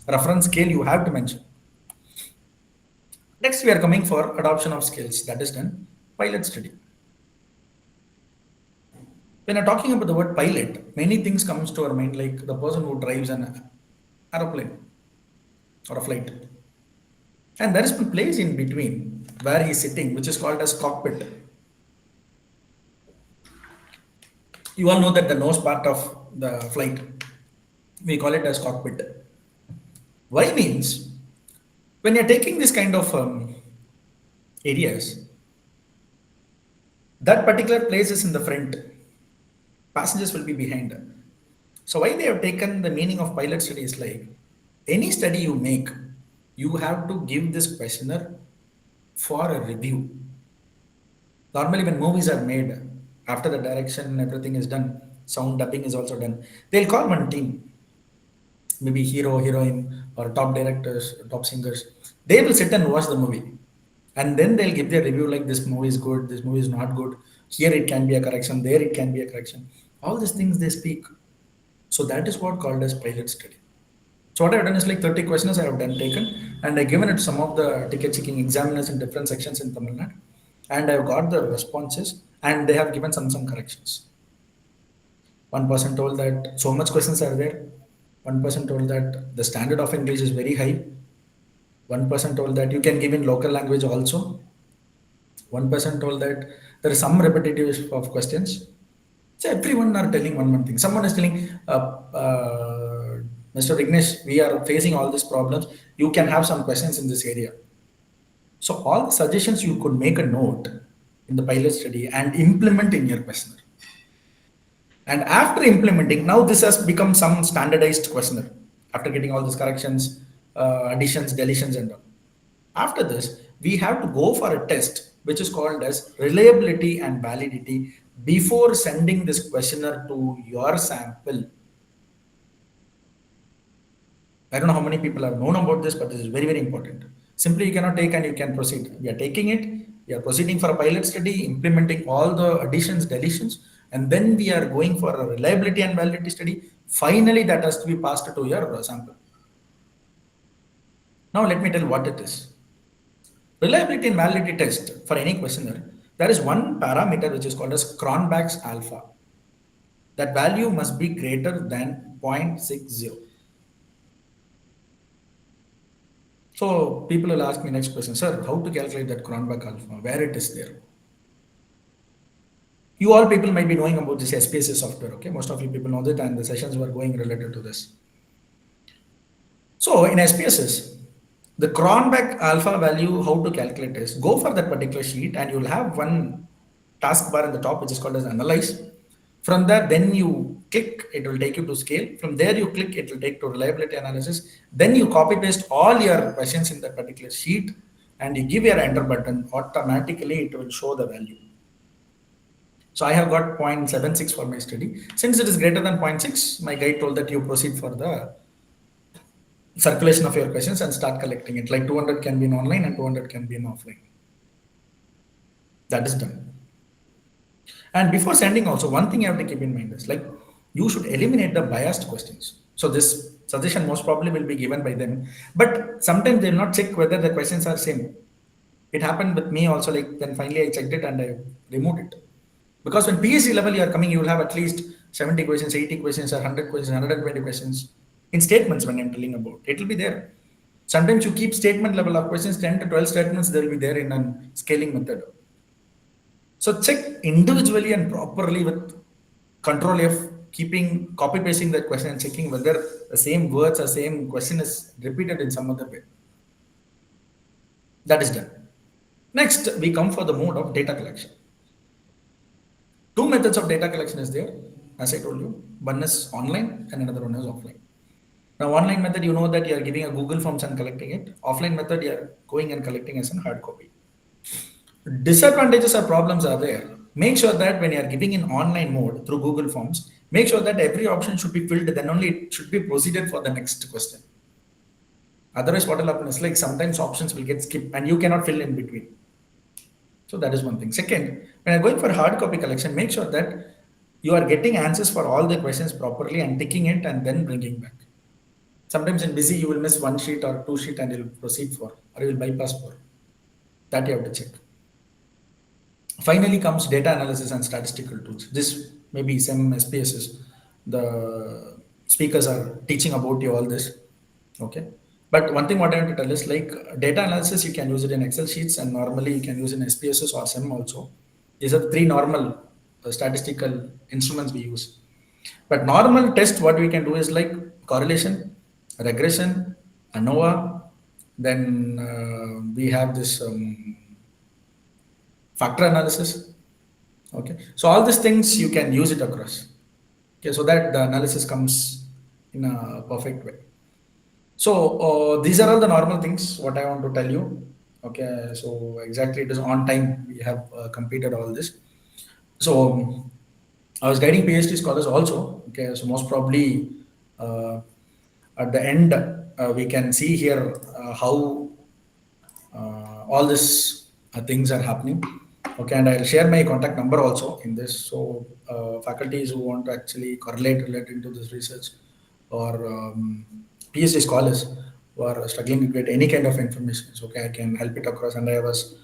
Reference scale you have to mention. Next, we are coming for adoption of scales. That is done. Pilot study. When I'm talking about the word pilot, many things comes to our mind, like the person who drives an aeroplane or a flight. And there is one place in between where he's sitting, which is called as cockpit. You all know that the nose part of the flight, we call it as cockpit. Why means when you're taking this kind of areas, that particular place is in the front, passengers will be behind. So why they have taken the meaning of pilot study is like any study you make, you have to give this questionnaire for a review. Normally when movies are made, after the direction everything is done, sound dubbing is also done, they'll call one team, maybe hero, heroine, or top directors, top singers. They will sit and watch the movie. And then they'll give their review like this movie is good, this movie is not good. Here it can be a correction, there it can be a correction. All these things they speak. So that is what called as pilot study. So what I've done is like 30 questions I have done taken and I given it to some of the ticket checking examiners in different sections in Tamil Nadu. And I've got the responses and they have given some corrections. One person told that so much questions are there. One person told that the standard of English is very high. One person told that you can give in local language also. One person told that there is some repetitive of questions. So everyone are telling one thing. Someone is telling, Mr. Vignesh, we are facing all these problems. You can have some questions in this area. So all the suggestions you could make a note in the pilot study and implement in your questionnaire. And after implementing, now this has become some standardized questionnaire after getting all these corrections, additions, deletions, and all. After this, we have to go for a test which is called as reliability and validity before sending this questionnaire to your sample. I don't know how many people have known about this, but this is very, very important. Simply, you cannot take and you can proceed. We are taking it, we are proceeding for a pilot study, implementing all the additions, deletions, and then we are going for a reliability and validity study. Finally, that has to be passed to your sample. Now, let me tell what it is. Reliability and validity test for any questionnaire, there is one parameter which is called as Cronbach's alpha. That value must be greater than 0.60. So people will ask me next question, sir, how to calculate that Cronbach alpha, where it is there? You all people might be knowing about this SPSS software, okay? Most of you people know that, and the sessions were going related to this. So in SPSS, the Cronbach alpha value, how to calculate is, go for that particular sheet and you'll have one taskbar in the top which is called as analyze. From there, then you click, it will take you to scale. From there, you click, it will take to reliability analysis. Then you copy paste all your questions in that particular sheet and you give your enter button, automatically it will show the value. So I have got 0.76 for my study. Since it is greater than 0.6, my guide told that you proceed for the circulation of your questions and start collecting it. Like 200 can be in online and 200 can be in offline. That is done. And before sending also, one thing you have to keep in mind is like you should eliminate the biased questions. So this suggestion most probably will be given by them, but sometimes they will not check whether the questions are same. It happened with me also, like then finally I checked it and I removed it. Because when PhD level you are coming, you will have at least 70 questions, 80 questions, or 100 questions, 120 questions in statements when I'm telling about. It will be there. Sometimes you keep statement level of questions, 10 to 12 statements, they will be there in a scaling method. So check individually and properly with Control F, keeping copy pasting that question and checking whether the same words or same question is repeated in some other way. That is done. Next, we come for the mode of data collection. Two methods of data collection is there, as I told you. One is online and another one is offline. Now, online method, you know that you are giving a Google Forms and collecting it. Offline method, you are going and collecting as a hard copy. Disadvantages or problems are there. Make sure that when you are giving in online mode through Google Forms, make sure that every option should be filled, then only it should be proceeded for the next question. Otherwise, what will happen is like sometimes options will get skipped and you cannot fill in between. So that is one thing. Second, when you're going for hard copy collection, make sure that you are getting answers for all the questions properly and ticking it and then bringing back. Sometimes in busy, you will miss one sheet or two sheet and you'll proceed for, or you will bypass for. That you have to check. Finally comes data analysis and statistical tools. This may be some SPSS. The speakers are teaching about you all this. Okay. But one thing what I want to tell is like data analysis, you can use it in Excel sheets and normally you can use in SPSS or SEM also. These are the three normal statistical instruments we use. But normal test, what we can do is like correlation, regression, ANOVA. Then we have this factor analysis. Okay, so all these things you can use it across. Okay, so that the analysis comes in a perfect way. So these are all the normal things what I want to tell you. Okay, so exactly it is on time. We have completed all this. So I was guiding PhD scholars also. Okay, so most probably at the end we can see here how all these things are happening. Okay, and I'll share my contact number also in this. So faculties who want to actually correlate related to this research or PhD scholars who are struggling to get any kind of information. So okay, I can help it across. And I was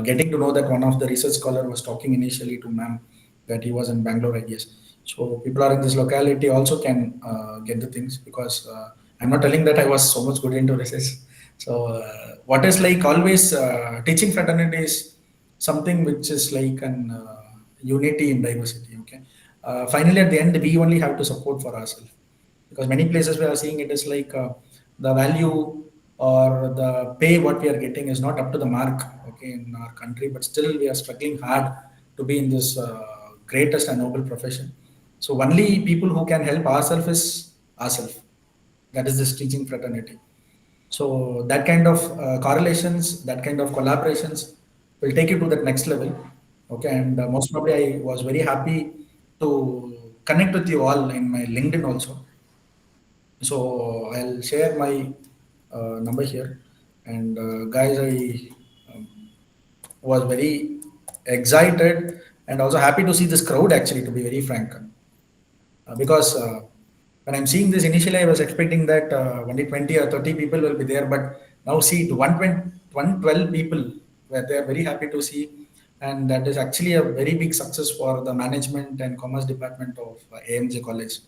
getting to know that one of the research scholar was talking initially to ma'am that he was in Bangalore, I guess. So people are in this locality also can get the things because I'm not telling that I was so much good into research. So what is like always teaching fraternity is something which is like an unity in diversity. Okay. Finally, at the end, we only have to support for ourselves because many places we are seeing it is like the value or the pay what we are getting is not up to the mark, okay, in our country, but still we are struggling hard to be in this greatest and noble profession. So only people who can help ourselves is ourselves. That is this teaching fraternity. So that kind of correlations, that kind of collaborations will take you to that next level. Okay, and most probably I was very happy to connect with you all in my LinkedIn also. So I'll share my number here. And guys, I um, was very excited and also happy to see this crowd actually, to be very frank. Because when I'm seeing this initially, I was expecting that only 20 or 30 people will be there, but now see 120, 112 people were there. Very happy to see, and that is actually a very big success for the management and commerce department of AMJ College.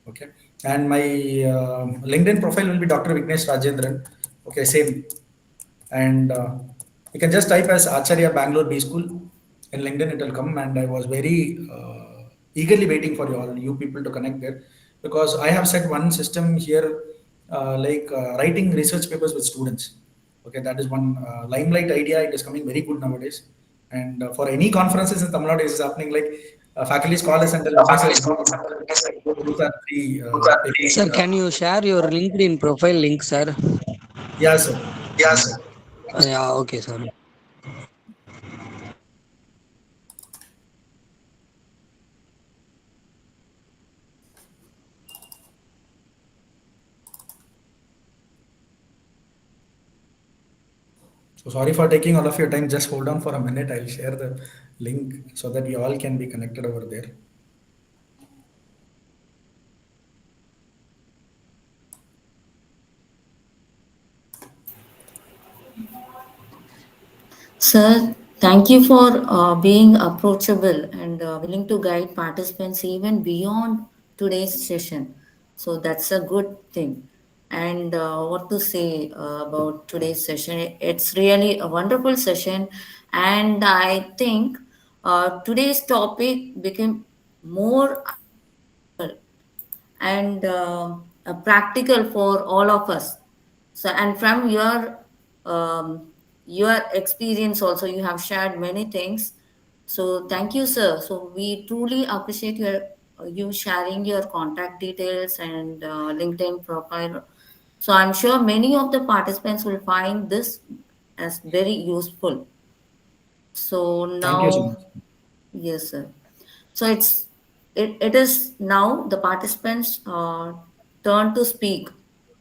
Okay, and my LinkedIn profile will be Dr. Vignesh Rajendran. Okay, same, and you can just type as Acharya Bangalore B School in LinkedIn. It will come, and I was very eagerly waiting for you all, you people, to connect there, because I have set one system here, writing research papers with students. Okay, that is one limelight idea. It is coming very good nowadays, and for any conferences in Tamil Nadu, it is happening like faculty scholars and tell Vignesh, these are three Sir, can you share your LinkedIn profile link, sir? yeah, sir. One sec. Yeah, okay, sir. So sorry for taking all of your time. Just hold on for a minute. I'll share the link so that you all can be connected over there. Sir, thank you for being approachable and willing to guide participants even beyond today's session. So that's a good thing. And what to say about today's session? It's really a wonderful session, and I think today's topic became more and practical for all of us. So, and from your experience also, you have shared many things. So, thank you, sir. So, we truly appreciate you sharing your contact details and LinkedIn profile. So, I'm sure many of the participants will find this as very useful. So Thank you so much. now, yes, sir. So it is now the participants' turn to speak.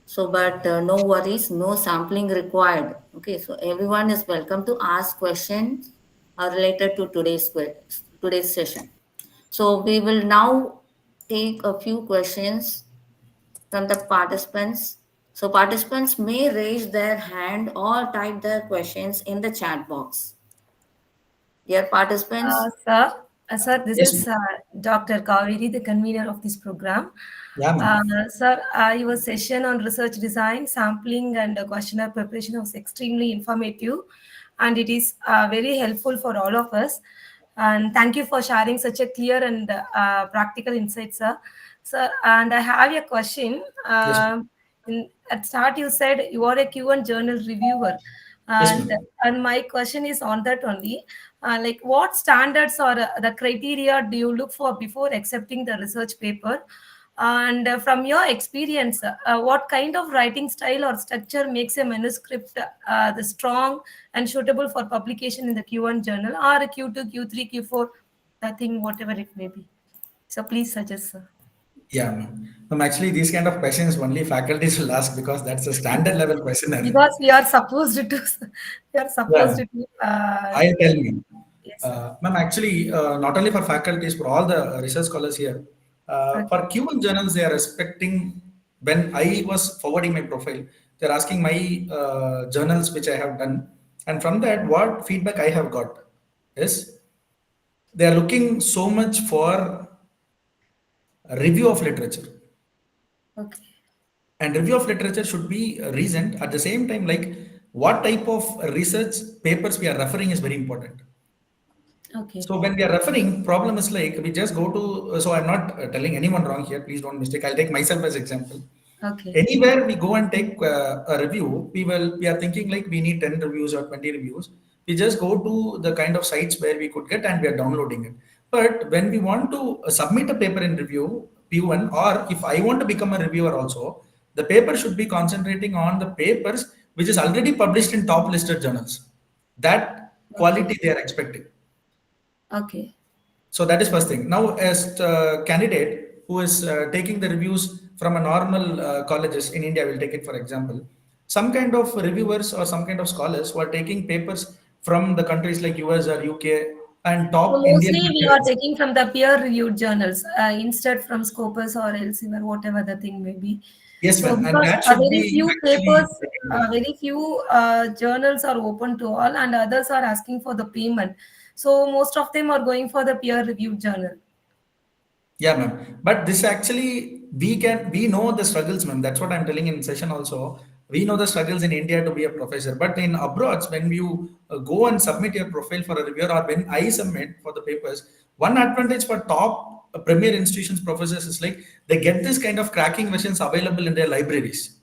So, but no worries, no sampling required. Okay, so everyone is welcome to ask questions related to today's session. So we will now take a few questions from the participants. So participants may raise their hand or type their questions in the chat box. Dear participants, Sir, this Yes, is ma'am. Dr. Kaveri, the convener of this program. Yeah, ma'am. Sir, your session on research design, sampling, and questionnaire preparation was extremely informative, and it is very helpful for all of us. And thank you for sharing such a clear and practical insight, sir. Sir, and I have a question. Yes, ma'am. At start, you said you are a Q1 journal reviewer, Yes, and ma'am. and my question is on that only. Like, what standards or the criteria do you look for before accepting the research paper? And from your experience, what kind of writing style or structure makes a manuscript the strong and suitable for publication in the Q1 journal or a Q2, Q3, Q4, nothing, whatever it may be? So please suggest, sir. Yeah, ma'am. Ma'am, actually, these kind of questions only faculties will ask because that's a standard level questionnaire. Because we are supposed to, we are Yeah, supposed to. I'll tell you. Yes, sir. Ma'am, actually, not only for faculties, for all the research scholars here, Okay. for Q1 journals, they are expecting, when I was forwarding my profile, they're asking my journals which I have done. And from that, what feedback I have got is they are looking so much for a review of literature. Okay. And review of literature should be recent. At the same time, like what type of research papers we are referring is very important. Okay. So when we are referring, problem is like we just go to. So I'm not telling anyone wrong here. Please don't mistake. I'll take myself as example. Okay. Anywhere we go and take a review, we are thinking like we need 10 reviews or 20 reviews. We just go to the kind of sites where we could get and we are downloading it. But when we want to submit a paper in review, P1, or if I want to become a reviewer also, the paper should be concentrating on the papers which is already published in top listed journals. That quality Okay. they are expecting. Okay. So that is first thing. Now, as a candidate who is taking the reviews from a normal colleges in India, will take it for example. Some kind of reviewers or some kind of scholars who are taking papers from the countries like US or UK and So top Indian. mostly we are taking from the peer-reviewed journals instead from Scopus or Elsevier, whatever the thing may be. Yes, So ma'am, and because that should very be few papers, actually recognized. very few journals are open to all, and others are asking for the payment. So most of them are going for the peer-reviewed journal. Yeah, ma'am. But this actually we know the struggles, ma'am. That's what I'm telling in session also. We know the struggles in India to be a professor, but in abroad, when you go and submit your profile for a reviewer, or when I submit for the papers, one advantage for top premier institutions professors is like they get this kind of cracking versions available in their libraries,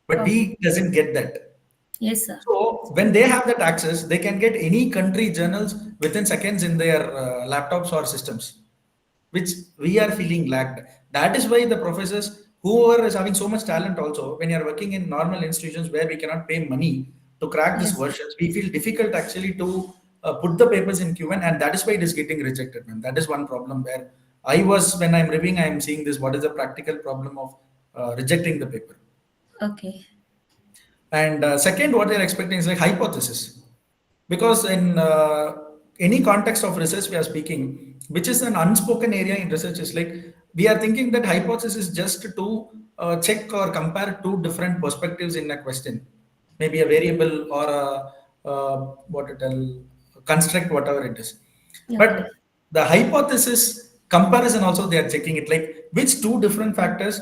but Okay. we doesn't get that. Yes, sir. So when they have that access, they can get any country journals within seconds in their laptops or systems, which we are feeling lacked. That is why the professors, whoever is having so much talent, also when you are working in normal institutions where we cannot pay money to crack these Yes. versions, we feel difficult actually to put the papers in Q1, and that is why it is getting rejected. And that is one problem where I was when I'm reviewing, I am seeing this. What is the practical problem of rejecting the paper? Okay. And second, what they're expecting is like hypothesis, because in any context of research we are speaking, which is an unspoken area in research, is like we are thinking that hypothesis is just to check or compare two different perspectives in a question, maybe a variable or a what it construct, whatever it is. Okay. But the hypothesis comparison also they are checking it, like which two different factors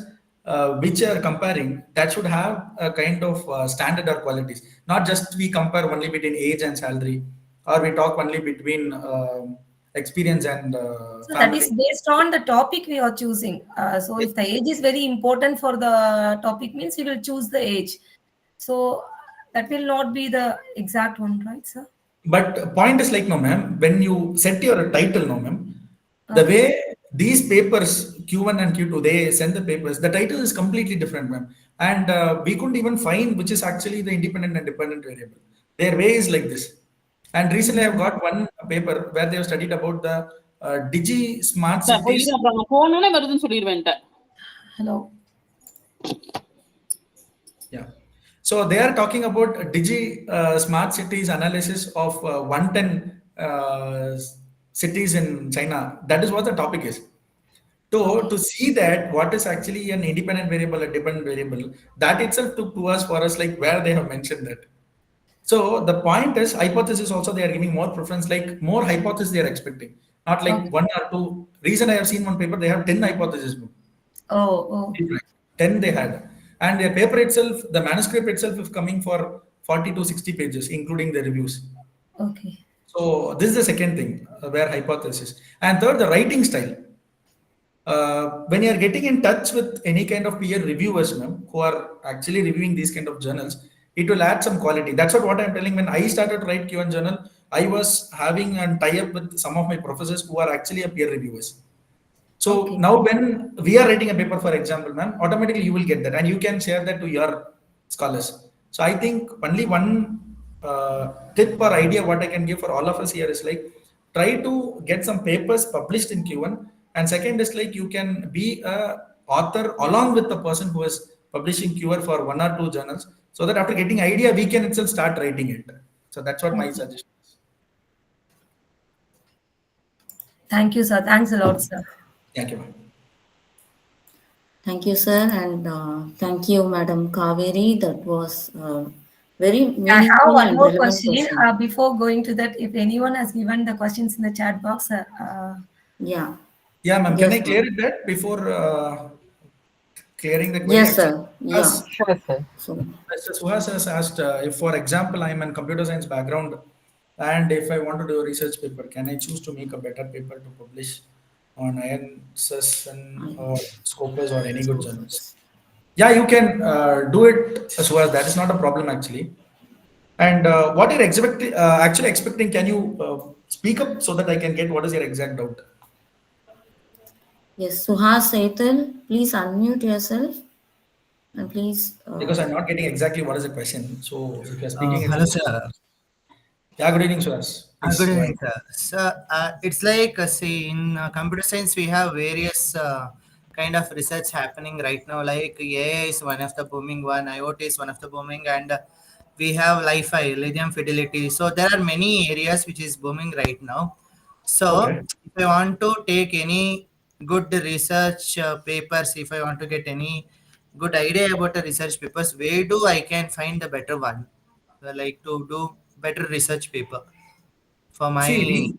which are comparing, that should have a kind of standard or qualities, not just we compare only between age and salary, or we talk only between experience and So that is family. based on the topic we are choosing. So if the age is very important for the topic, means we will choose the age. So that will not be the exact one, right, sir? But point is like, no, ma'am, when you set your title, no, ma'am, the Okay. way these papers, Q1 and Q2, they send the papers, the title is completely different, ma'am. And we couldn't even find which is actually the independent and dependent variable. Their way is like this. And recently I've got one paper where they have studied about the Digi smart cities. Hello. Yeah. So they are talking about Digi smart cities analysis of 110 cities in China. That is what the topic is. So Okay. to see that what is actually an independent variable, a dependent variable, that itself took 2 hours for us, like where they have mentioned that. So the point is hypothesis also they are giving more preference, like more hypothesis they are expecting, not like Okay. one or two. Reason I have seen one paper, they have 10 hypotheses. Oh, oh. 10 they had. And their paper itself, the manuscript itself is coming for 40 to 60 pages, including the reviews. Okay. So this is the second thing where hypothesis. And third, the writing style. When you are getting in touch with any kind of peer reviewers, ma'am, who are actually reviewing these kind of journals, it will add some quality. That's what I'm telling. When I started to write Q1 journal, I was having a tie-up with some of my professors who are actually a peer reviewers. So Okay. now when we are writing a paper, for example, ma'am, automatically you will get that and you can share that to your scholars. So I think only one tip or idea what I can give for all of us here is like try to get some papers published in Q1. And second is like you can be a author along with the person who is publishing Q1 for one or two journals, so that after getting idea, we can itself start writing it. So that's what my Okay. suggestion is. Thank you, sir. Thanks a lot, sir. Thank you, ma'am. Thank you, sir, and thank you, Madam Kaveri. That was very I have meaningful one and more relevant question. question. Before going to that, if anyone has given the questions in the chat box, Yeah, Yeah, ma'am. Can I yes, clear ma'am. it that before clearing the query? Yes, Actually, sir. Yeah. as Sure, sir. So, Mr. Suhas has asked, if, for example, I'm in computer science background, and if I want to do a research paper, can I choose to make a better paper to publish on INSS and I or Scopus or any good journals? Scopus. Yeah, you can do it as well. That is not a problem actually. And what you're actually expecting, can you speak up so that I can get what is your exact doubt? Yes, Suhas Saital, please unmute yourself and please. Because I'm not getting exactly what is the question. So if you're speaking, Hello, sir. yeah, good evening, Suras. Good Please go evening, ahead. sir. So, it's like, see, in computer science, we have various kind of research happening right now. Like AI is one of the booming one, IoT is one of the booming, and we have Li-Fi, lithium fidelity. So there are many areas which is booming right now. So Okay. if I want to take any good research papers, if I want to get any good idea about the research papers, where do I can find the better one? Like to do better research paper for my See,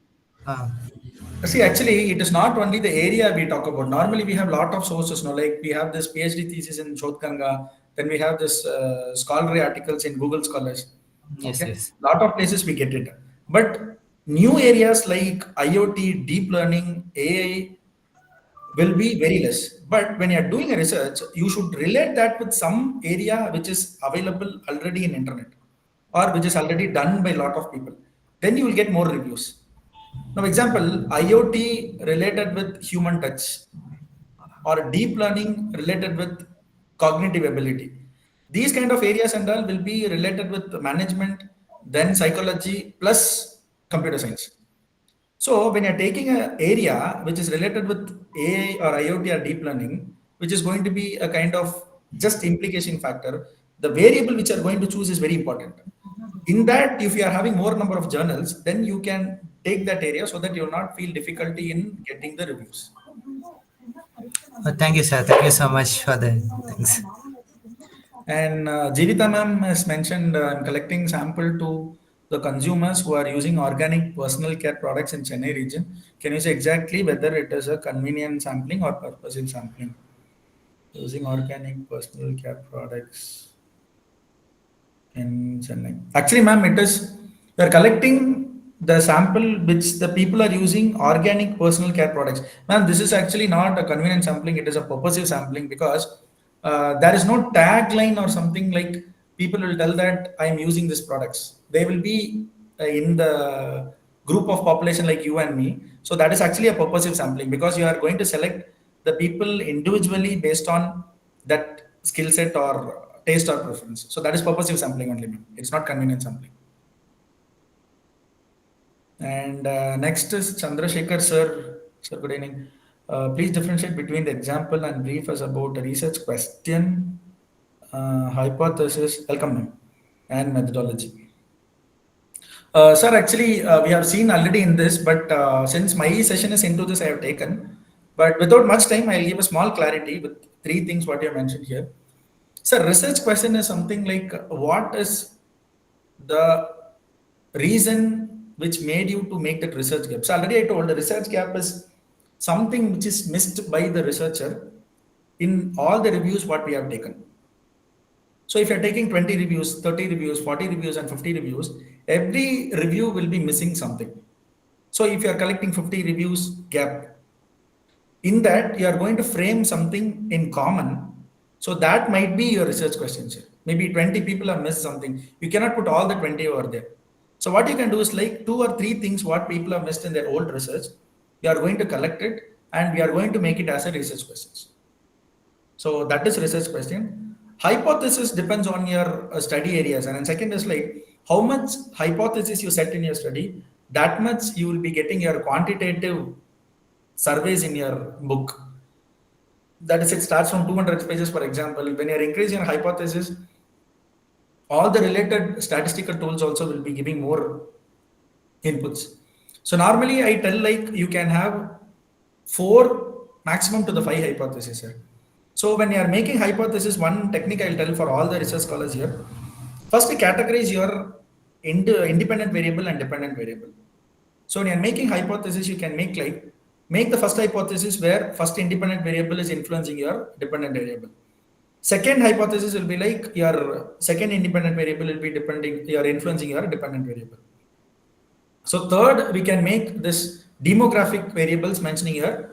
uh, actually, it is not only the area we talk about. Normally, we have lot of sources. No, like we have this PhD thesis in Shodhganga, then we have this scholarly articles in Google Scholars. yes, Okay, yes. lot of places we get it. But new areas like IoT, deep learning, AI will be very less. But when you are doing a research, you should relate that with some area which is available already in internet or which is already done by a lot of people. Then you will get more reviews. Now, example, IoT related with human touch or deep learning related with cognitive ability. These kind of areas and all will be related with management, then psychology plus computer science. So when you're taking an area which is related with AI or IoT or deep learning, which is going to be a kind of just implication factor, the variable which you are going to choose is very important. In that, if you are having more number of journals, then you can take that area so that you will not feel difficulty in getting the reviews. Thank you, sir. Thank you so much for the things. And Jivita ma'am has mentioned I'm collecting sample to the consumers who are using organic personal care products in Chennai region. Can you say exactly whether it is a convenient sampling or purposive sampling? Using organic personal care products in Chennai. Actually, ma'am, it is we are collecting the sample which the people are using organic personal care products. Ma'am, this is actually not a convenient sampling, it is a purposive sampling because there is no tagline or something like people will tell that I'm using these products. They will be in the group of population like you and me. So that is actually a purposive sampling because you are going to select the people individually based on that skill set or taste or preference. So that is purposive sampling only, ma'am. It's not convenient sampling. And next is Chandrasekhar sir. Sir, good evening. Please differentiate between the example and brief as about a research question, hypothesis, welcome ma'am, and methodology. Sir, actually, we have seen already in this, but since my session is into this, I have taken. But without much time, I'll give a small clarity with three things what you have mentioned here. Sir, research question is something like what is the reason which made you to make that research gap? So already I told the research gap is something which is missed by the researcher in all the reviews what we have taken. So if you're taking 20 reviews, 30 reviews, 40 reviews, and 50 reviews, every review will be missing something. So if you're collecting 50 reviews gap, in that you are going to frame something in common. So that might be your research questions. Maybe 20 people have missed something. You cannot put all the 20 over there. So what you can do is like two or three things what people have missed in their old research. We are going to collect it and we are going to make it as a research questions. So that is research question. Hypothesis depends on your study areas. And then second is like how much hypothesis you set in your study, that much you will be getting your quantitative surveys in your book. That is, it starts from 200 pages, for example. When you're increasing your hypothesis, all the related statistical tools also will be giving more inputs. So normally I tell like you can have 4 maximum to the 5 hypotheses here. So when you are making hypothesis, one technique I'll tell for all the research scholars here. First, categorize your independent variable and dependent variable. So when you're making hypothesis, you can make the first hypothesis where first independent variable is influencing your dependent variable. Second hypothesis will be like your second independent variable will be you're influencing your dependent variable. So third, we can make this demographic variables mentioning here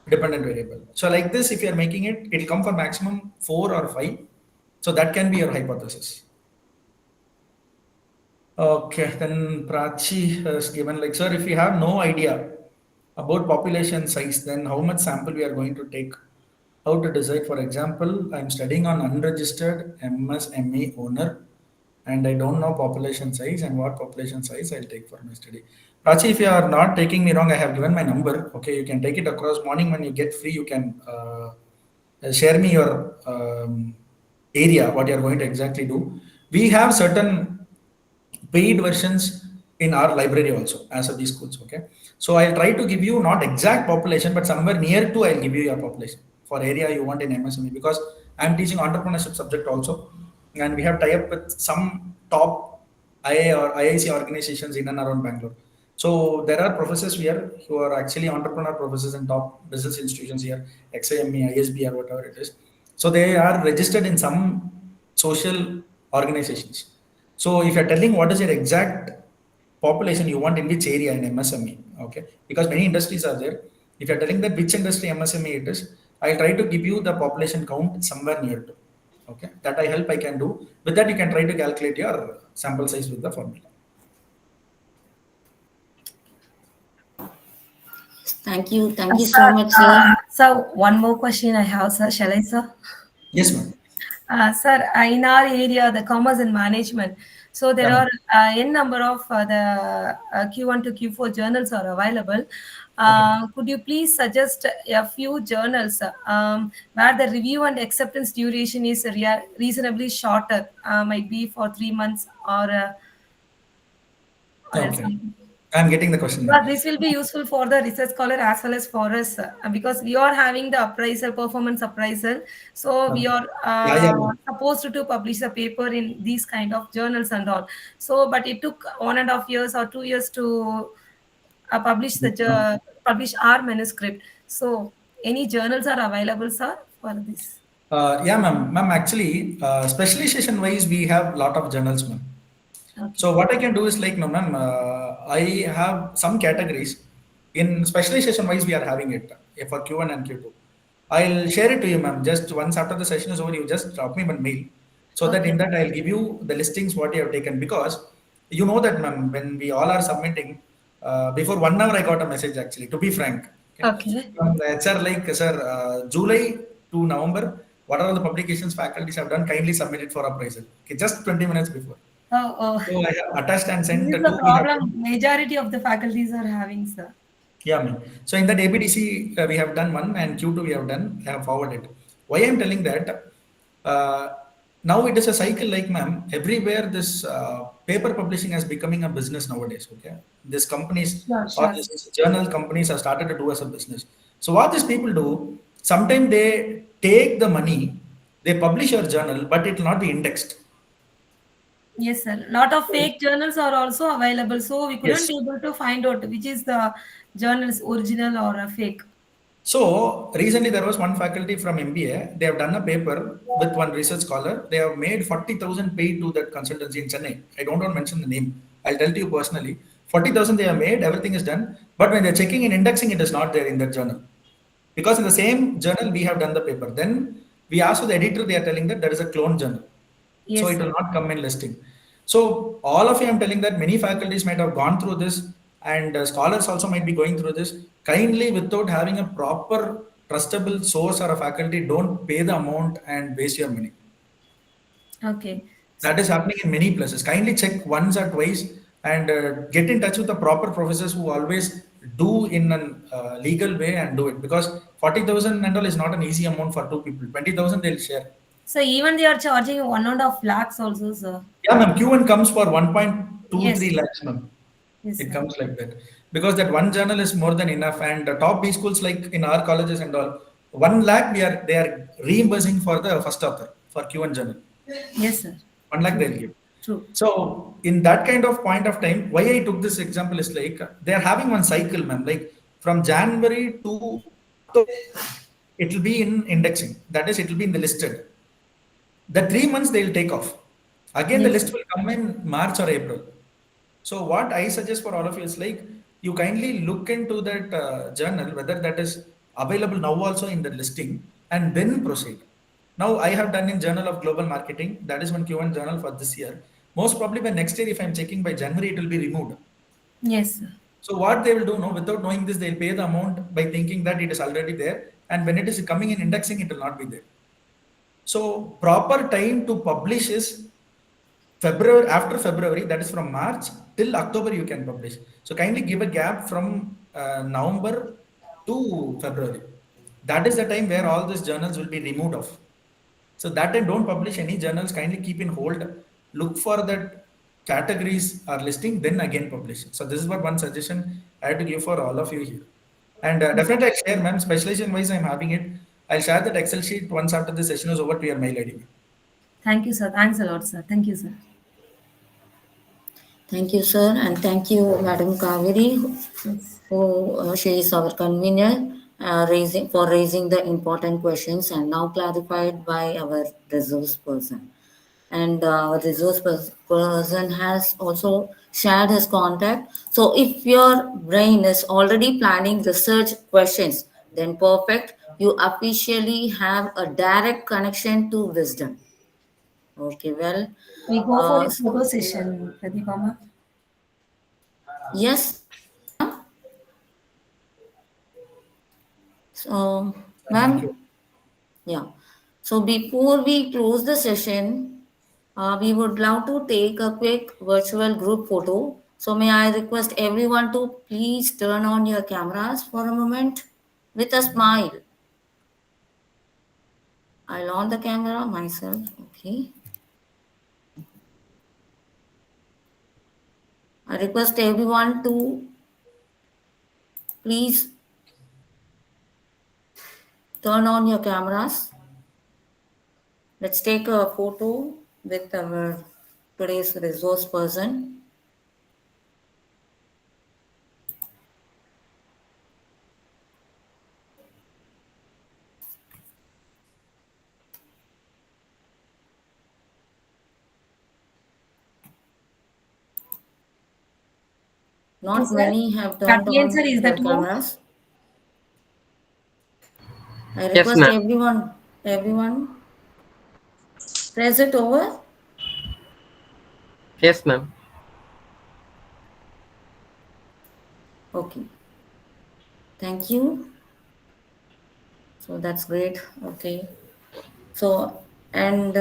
dependent variable. So like this, if you are making it, it'll come for maximum 4 or 5. So that can be your hypothesis. Okay, then Prachi has given like, sir, if you have no idea about population size, then how much sample we are going to take? How to decide? For example, I'm studying on unregistered MSME owner, and I don't know population size and what population size I'll take for my study. Prachi, if you are not taking me wrong, I have given my number. Okay, you can take it across. Morning when you get free, you can share me your area, what you are going to exactly do. We have certain paid versions in our library also as of these schools. Okay, so I'll try to give you not exact population, but somewhere near to I'll give you your population for area you want in MSME, because I'm teaching entrepreneurship subject also, and we have tie up with some top IA or IIC organizations in and around Bangalore. So there are professors here who are actually entrepreneur professors in top business institutions here, XIME, ISB, or whatever it is. So they are registered in some social organizations. So if you're telling what is your exact population you want in which area in MSME, okay, because many industries are there. If you're telling that which industry MSME it is, I'll try to give you the population count somewhere near to. Okay, that I can do. With that, you can try to calculate your sample size with the formula. Thank you so Sir, much, sir. so one more question I have, sir. Shall I, sir? Yes, ma'am. Sir, in our area, the commerce and management, so there Yeah, are n number of the Q1 to Q4 journals are available. okay. Could you please suggest a few journals where the review and acceptance duration is reasonably shorter, might be for 3 months or Okay. something? I'm getting the question, But ma'am. this will be useful for the research scholar as well as for us, because we are having the appraisal, performance appraisal. So we Okay. are Yeah, yeah, ma'am. supposed to publish a paper in these kind of journals and all. So, but it took 1.5 years or 2 years to publish our manuscript. So, any journals are available, sir, for this? Yeah, ma'am. Ma'am, actually, specialization wise, we have lot of journals, ma'am. Okay. So what I can do is like, no, ma'am, I have some categories. In specialization wise, we are having it for Q1 and Q2. I'll share it to you, ma'am. Just once after the session is over, you just drop me one mail, so that Okay. in that I'll give you the listings what you have taken. Because you know that, ma'am, when we all are submitting, before 1 hour I got a message actually. To be frank, okay, Okay. from the HR like, sir, July to November, what are the publications faculties have done? Kindly submit it for appraisal. Okay, just 20 minutes before. Oh, oh. So I have attached and This sent is the the two we have problem done. majority of the faculties are having, sir. Yeah, ma'am. So in that ABDC, we have done one, and Q2 we have done. I have forwarded. Why I'm telling that? Uh, Now it is a cycle, like, ma'am. Everywhere this paper publishing is becoming a business nowadays. Okay, these companies Sure, or sure. these journal companies have started to do as a business. So what these people do? Sometimes they take the money, they publish your journal, but it will not be indexed. Yes, sir. Lot of fake journals are also available, so we couldn't Yes. able to find out which is the journal's original or a fake. So recently there was one faculty from MBA. They have done a paper with one research scholar. They have made 40,000 paid to that consultancy in Chennai. I don't want to mention the name. I'll tell to you personally. 40,000 they have made. Everything is done. But when they're checking in indexing, it is not there in that journal. Because in the same journal we have done the paper. Then we asked the editor. They are telling that there is a clone journal, so Yes, it sir. will not come in listing. So all of you, I'm telling that many faculties might have gone through this, and scholars also might be going through this. Kindly, without having a proper trustable source or a faculty, don't pay the amount and waste your money. Okay. That is happening in many places. Kindly check once or twice, and get in touch with the proper professors who always do in a legal way and do it, because 40,000 and all is not an easy amount for two people. 20,000 they'll share. So even they are charging 1.5 lakhs also, sir. Yeah, ma'am. Q1 comes for Yes, 1.23 lakhs, ma'am. yes, It sir. comes like that, because that one journal is more than enough. And the top B schools, like in our colleges and all, 1 lakh they are reimbursing for the first author for Q1 journal. Yes, sir. 1 lakh True. they'll give. True. So in that kind of point of time, why I took this example is like they are having one cycle, ma'am. Like from January to it will be in indexing. That is, it will be in the listed. The 3 months they will take off. Again, the Yes, sir. list will come in March or April. So what I suggest for all of you is like, you kindly look into that journal, whether that is available now also in the listing, and then proceed. Now I have done in Journal of Global Marketing, that is one Q1 journal for this year. Most probably by next year, if I'm checking by January, it will be removed. Yes, sir. So what they will do now, without knowing this, they'll pay the amount by thinking that it is already there, and when it is coming in indexing, it will not be there. So proper time to publish is February, after February, that is from March till October, you can publish. So kindly give a gap from November to February. That is the time where all these journals will be removed of. So that time, don't publish any journals. Kindly keep in hold. Look for that categories are listing, then again publish. So this is what one suggestion I had to give for all of you here. And definitely I'll share, ma'am. Specialization wise, I'm having it. I'll share that Excel sheet once after the session is over to your mail ID. Thank you, sir. Thanks a lot, sir. Thank you, sir. Thank you, sir, and thank you, Madam Kaveri, Yes. who she is our convener, raising the important questions and now clarified by our resource person. And our resource person has also shared his contact. So if your brain is already planning research questions, then perfect. You officially have a direct connection to wisdom. Okay, well, We go for a so photo session, Pratibha. yes, ma'am. So, Thank you. ma'am, yeah. So before we close the session, we would love to take a quick virtual group photo. So may I request everyone to please turn on your cameras for a moment with a smile. I'll on the camera myself. Okay. I request everyone to please turn on your cameras. Let's take a photo with our today's resource person. Okay, Not sir. many have turned Kathy answer, on is their that you? cameras. I Yes, request ma'am. everyone, press it over. Yes, ma'am. Okay, thank you. So that's great. Okay. So, and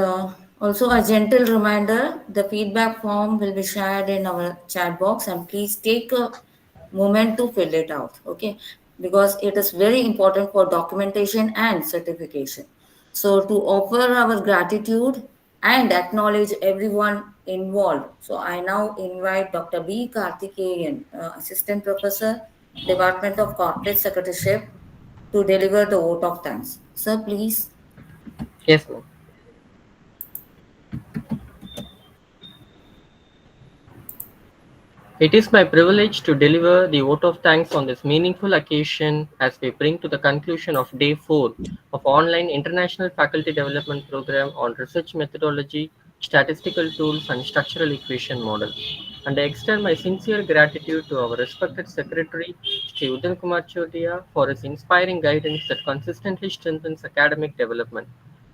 also a gentle reminder, the feedback form will be shared in our chat box and please take a moment to fill it out. Okay. Because it is very important for documentation and certification. So to offer our gratitude and acknowledge everyone involved. So I now invite Dr. B. Karthikeyan, Assistant Professor, Department of Corporate Secretaryship, to deliver the vote of thanks. Sir, please. Yes, ma'am. It is my privilege to deliver the vote of thanks on this meaningful occasion as we bring to the conclusion of day 4 of online International Faculty Development Program on Research Methodology, Statistical Tools and Structural Equation Model. And I extend my sincere gratitude to our respected Secretary, Sri Udan Kumar Chodia, for his inspiring guidance that consistently strengthens academic development,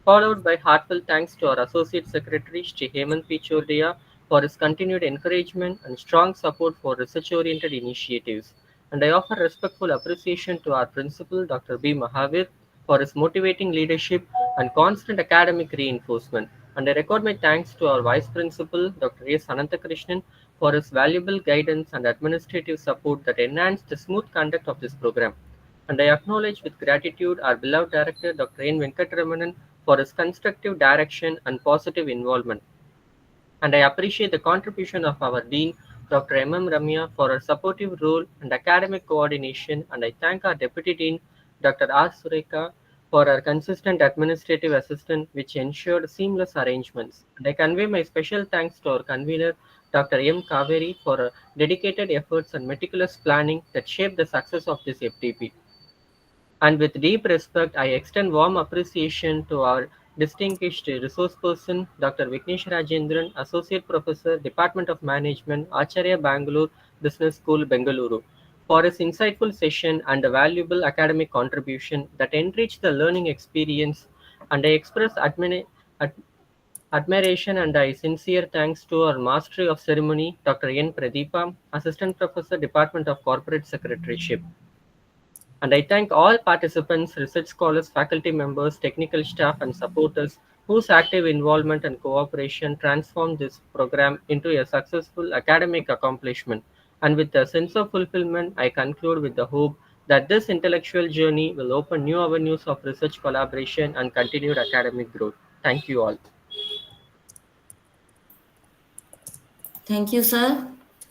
followed by heartfelt thanks to our Associate Secretary, Sri Hemant P. Chodia, for his continued encouragement and strong support for research-oriented initiatives. And I offer respectful appreciation to our Principal, Dr. B. Mahavir, for his motivating leadership and constant academic reinforcement. And I record my thanks to our Vice Principal, Dr. S. Ananthakrishnan, for his valuable guidance and administrative support that enhanced the smooth conduct of this program. And I acknowledge with gratitude our beloved director, Dr. N. Venkatramanan, for his constructive direction and positive involvement. And I appreciate the contribution of our Dean, Dr. M. Ramya, for her supportive role and academic coordination, and I thank our Deputy Dean, Dr. R. Sureka, for her consistent administrative assistance, which ensured seamless arrangements. And I convey my special thanks to our convener, Dr. M. Kaveri, for her dedicated efforts and meticulous planning that shaped the success of this FTP. And with deep respect, I extend warm appreciation to our distinguished resource person, Dr. Vignesh Rajendran, Associate Professor, Department of Management, Acharya, Bangalore Business School, Bengaluru, for his insightful session and a valuable academic contribution that enriched the learning experience, and I express ad- admiration and I sincere thanks to our Mastery of Ceremony, Dr. N. Pradeepa, Assistant Professor, Department of Corporate Secretaryship. And I thank all participants, research scholars, faculty members, technical staff, and supporters whose active involvement and cooperation transformed this program into a successful academic accomplishment. And with a sense of fulfillment, I conclude with the hope that this intellectual journey will open new avenues of research collaboration and continued academic growth. Thank you all. Thank you, sir.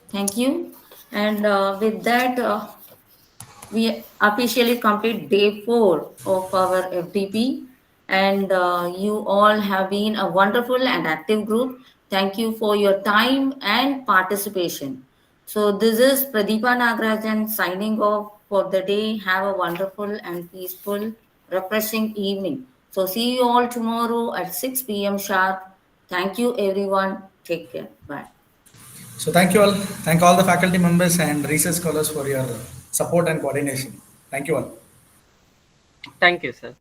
Thank you. And with that, we officially complete day 4 of our FDP. And you all have been a wonderful and active group. Thank you for your time and participation. So, this is Pradeepa Nagarajan signing off for the day. Have a wonderful and peaceful, refreshing evening. So, see you all tomorrow at 6 p.m. sharp. Thank you, everyone. Take care. Bye. So thank you all. Thank all the faculty members and research scholars for your support and coordination. Thank you all. Thank you, sir.